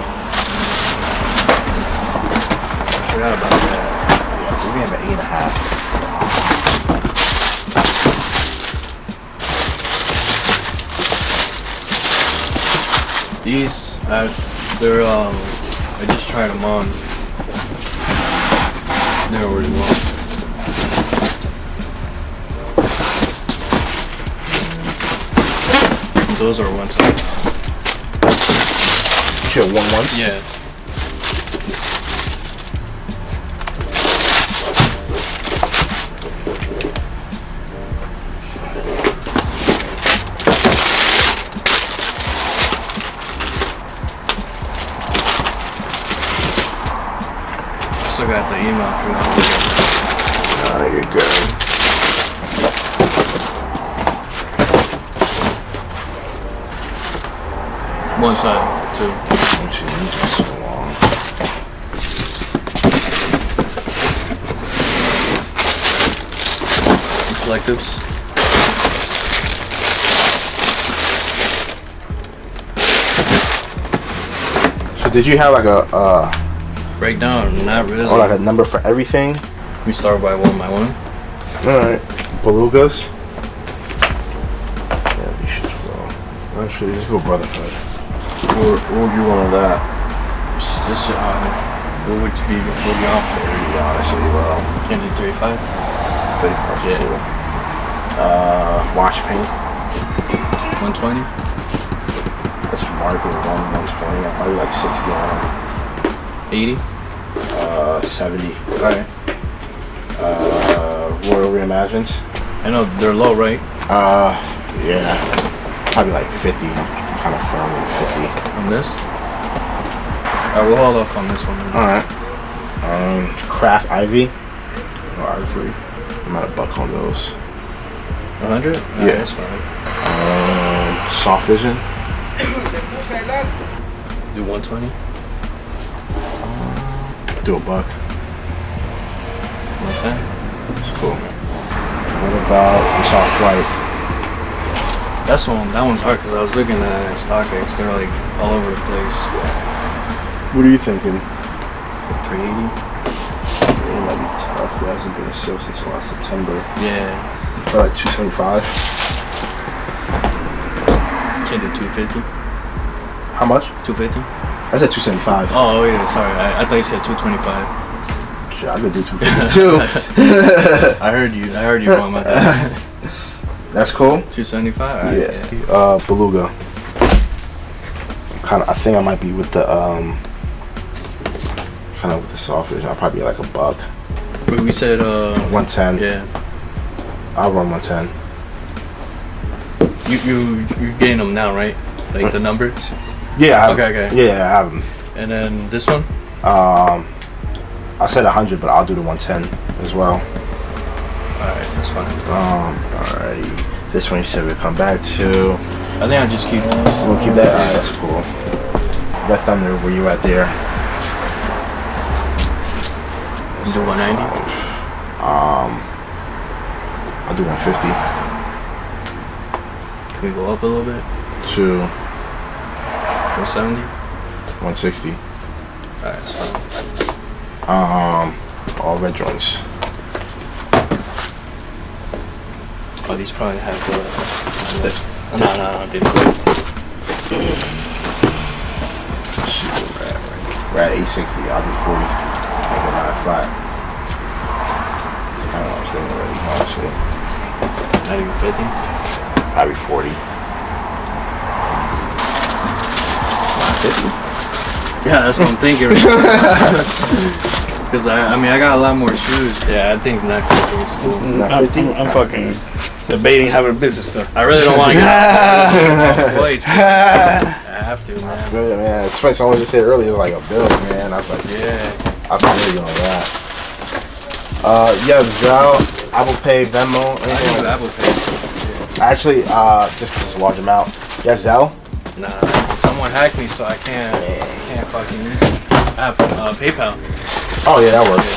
Speaker 2: forgot about that.
Speaker 3: Yeah, we have an 8.5.
Speaker 2: These, they're I just tried them on.
Speaker 5: Never really well. Those are one time.
Speaker 3: You have one once?
Speaker 5: Yeah. Still got the email from that.
Speaker 3: Alright, you're good.
Speaker 5: One time, two.
Speaker 3: These are so long.
Speaker 5: Collectives.
Speaker 3: So did you have like a
Speaker 5: Breakdown? Not really.
Speaker 3: or like a number for everything?
Speaker 5: We start by one by one.
Speaker 3: Alright. Belugas. Yeah, we should go. Actually, let's go Brotherhood. What would you want on that?
Speaker 5: This what would be before we off?
Speaker 3: 30, honestly, bro.
Speaker 5: Can't do 35.
Speaker 3: 35
Speaker 5: Yeah.
Speaker 3: cool. Wash paint.
Speaker 5: 120.
Speaker 3: That's market 120. I'm probably like 60 on them.
Speaker 5: 80.
Speaker 3: 70.
Speaker 5: Alright.
Speaker 3: Royal Reimagines.
Speaker 5: I know they're low, right?
Speaker 3: Yeah. Probably like 50. Kind of firm with 50.
Speaker 5: On this? Alright, we'll hold off on this one.
Speaker 3: Alright. Craft Ivy. Oh, Ivy. I'm at $1 on those.
Speaker 5: 100?
Speaker 3: Yeah.
Speaker 5: That's fine.
Speaker 3: Soft Vision.
Speaker 5: Do 120?
Speaker 3: Do $1.
Speaker 5: 110?
Speaker 3: That's cool. What about the Soft White?
Speaker 5: That one's hard because I was looking at StockX. They're like all over the place.
Speaker 3: What are you thinking?
Speaker 5: 380?
Speaker 3: It might be tough. It hasn't been a sale since last September.
Speaker 5: Yeah.
Speaker 3: Probably like 275.
Speaker 5: Can't do 250?
Speaker 3: How much?
Speaker 5: 250?
Speaker 3: I said 275.
Speaker 5: Oh yeah, sorry. I thought you said 225.
Speaker 3: Shit, I could do 250 too.
Speaker 5: I heard you going about that.
Speaker 3: That's cool.
Speaker 5: 275? Alright,
Speaker 3: yeah. Beluga. I think I might be with the kind of with the soft vision. I'll probably be like $1.
Speaker 5: Wait, we said
Speaker 3: 110.
Speaker 5: Yeah.
Speaker 3: I'll run 110.
Speaker 5: You're getting them now, right? Like the numbers?
Speaker 3: Yeah.
Speaker 5: Okay.
Speaker 3: Yeah, I have them.
Speaker 5: And then this one?
Speaker 3: I said 100, but I'll do the 110 as well.
Speaker 5: Alright, that's fine.
Speaker 3: Alrighty. This one you said we'll come back to.
Speaker 5: I think I'll just keep this.
Speaker 3: We'll keep that. Alright, that's cool. Red Thunder, where you at there?
Speaker 5: Do 190?
Speaker 3: I'll do 150.
Speaker 5: Can we go up a little bit?
Speaker 3: To
Speaker 5: 170?
Speaker 3: 160.
Speaker 5: Alright, that's fine.
Speaker 3: All red joints.
Speaker 5: Oh, these probably have no, they don't.
Speaker 3: We're at 860. I'll do 40. Make it not flat. I don't know what I'm thinking already, honestly.
Speaker 5: Not even 50?
Speaker 3: Probably 40. 50?
Speaker 5: Yeah, that's what I'm thinking. Because I got a lot more shoes. Yeah, I think 950 is cool.
Speaker 4: I'm fucking debating having a business though.
Speaker 5: I really don't want to get off plates. I have to, man.
Speaker 3: I feel it, man. It's funny, someone just said earlier, it was like a bill, man. I was like,
Speaker 5: yeah.
Speaker 3: I feel you on that. Yeah, Zelle, Apple Pay, Venmo, anything.
Speaker 5: I do Apple Pay.
Speaker 3: Actually, just because it's a large amount. Yeah, Zelle?
Speaker 5: Nah, someone hacked me, so I can't fucking use it. I have PayPal.
Speaker 3: Oh, yeah, that works.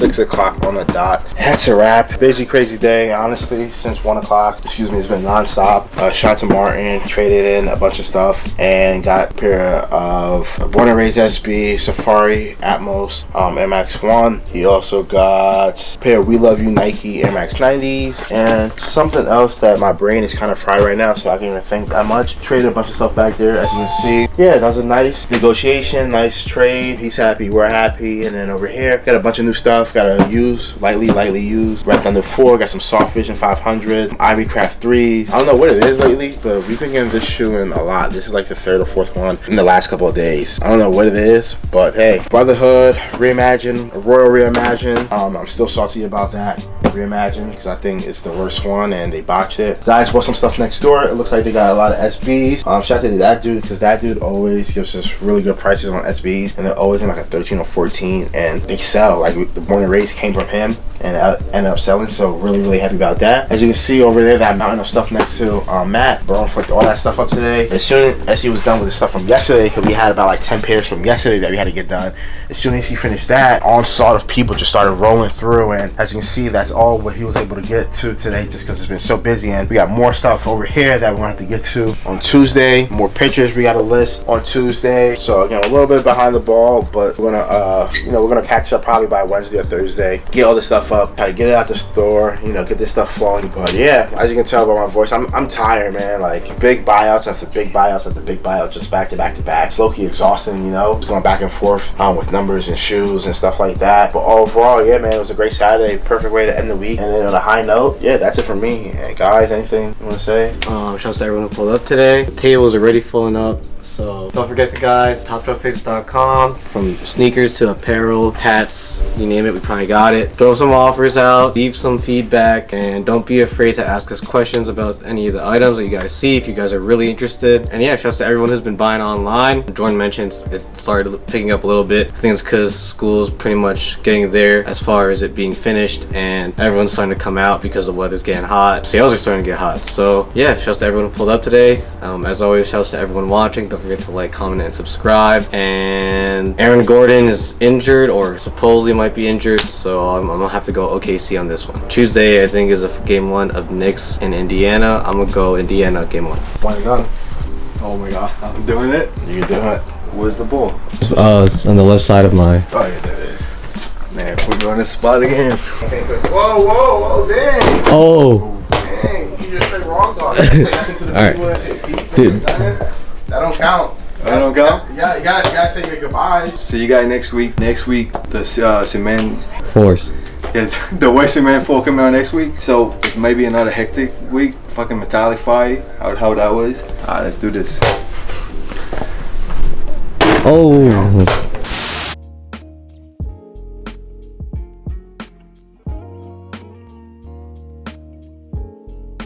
Speaker 3: 6 o'clock on the dot. That's a wrap. Busy, crazy day, honestly, since 1 o'clock. Excuse me, it's been non-stop. Shout out to Martin, traded in a bunch of stuff and got a pair of Born and Raised SB Safari Atmos Air Max 1. He also got a pair of We Love You Nike Air Max 90s and something else that my brain is kind of fried right now, so I can't even think that much. Traded a bunch of stuff back there, as you can see. Yeah, that was a nice negotiation, nice trade. He's happy, we're happy. And then over here, got a bunch of new stuff. Got a used, lightly used Red Thunder 4. Got some Soft Vision 500, Ivy Craft 3. I don't know what it is lately, but we've been getting this shoe in a lot. This is like the 3rd or 4th one in the last couple of days. I don't know what it is, but hey, Brotherhood Reimagine, Royal Reimagine. I'm still salty about that Reimagine because I think it's the worst one and they botched it. Guys bought some stuff next door. It looks like they got a lot of SBs. Shout out to that dude because that dude always gives us really good prices on SBs and they're always in like a 13 or 14 and they sell. Like the Born and Raised came from him and ended up selling, so really happy about that. As you can see over there, that mountain of stuff next to Matt, bro, flicked all that stuff up today. As soon as he was done with the stuff from yesterday, because we had about like 10 pairs from yesterday that we had to get done. As soon as he finished that, onslaught of people just started rolling through, and as you can see, that's all what he was able to get to today just because it's been so busy. And we got more stuff over here that we're gonna have to get to on Tuesday. More pictures we got a list on Tuesday. So again, a little bit behind the ball, but we're gonna we're gonna catch up probably by Wednesday or Thursday. Get all this stuff up, try to get it out the store, get this stuff flowing. But yeah, as you can tell by my voice, I'm tired, man. Like big buyouts after big buyouts after big buyouts, just back to back to back. It's low-key exhausting, just going back and forth with numbers and shoes and stuff like that. But overall, yeah, man, it was a great Saturday. Perfect way to end the week. And then on a high note, yeah, that's it for me. And guys, anything you want to say?
Speaker 7: Shouts to everyone who pulled up today. The table is already filling up. So don't forget the guys, TopshelfKicks.com. From sneakers to apparel, hats, you name it, we probably got it. Throw some offers out, leave some feedback, and don't be afraid to ask us questions about any of the items that you guys see if you guys are really interested. And yeah, shouts to everyone who's been buying online. Jordan mentions it started picking up a little bit. I think it's because school's pretty much getting there as far as it being finished, and everyone's starting to come out because the weather's getting hot. Sales are starting to get hot. So yeah, shouts to everyone who pulled up today. As always, shouts to everyone watching. Don't forget to like, comment, and subscribe. And Aaron Gordon is injured, or supposedly might be injured, so I'm gonna have to go OKC on this one. Tuesday, I think, is a game 1 of Knicks in Indiana. I'm gonna go Indiana game 1.
Speaker 4: Why not? Oh my god, I'm doing it.
Speaker 3: You can do it.
Speaker 4: Where's the ball?
Speaker 7: It's on the left side of my.
Speaker 3: Oh yeah, there it is.
Speaker 4: Man, put me on the spot again.
Speaker 3: Whoa, dang.
Speaker 7: Oh.
Speaker 3: Dang, you just straight wrong dog. Alright.
Speaker 7: Dude.
Speaker 3: That don't count.
Speaker 4: That don't count?
Speaker 3: Yeah, you gotta say your goodbyes.
Speaker 4: See you guys next week. Next week, the cement
Speaker 7: Force.
Speaker 4: Yeah, the white cement fall coming out next week. So it might be another hectic week. Fucking metallic fire. How that was. Alright, let's do this.
Speaker 7: Oh.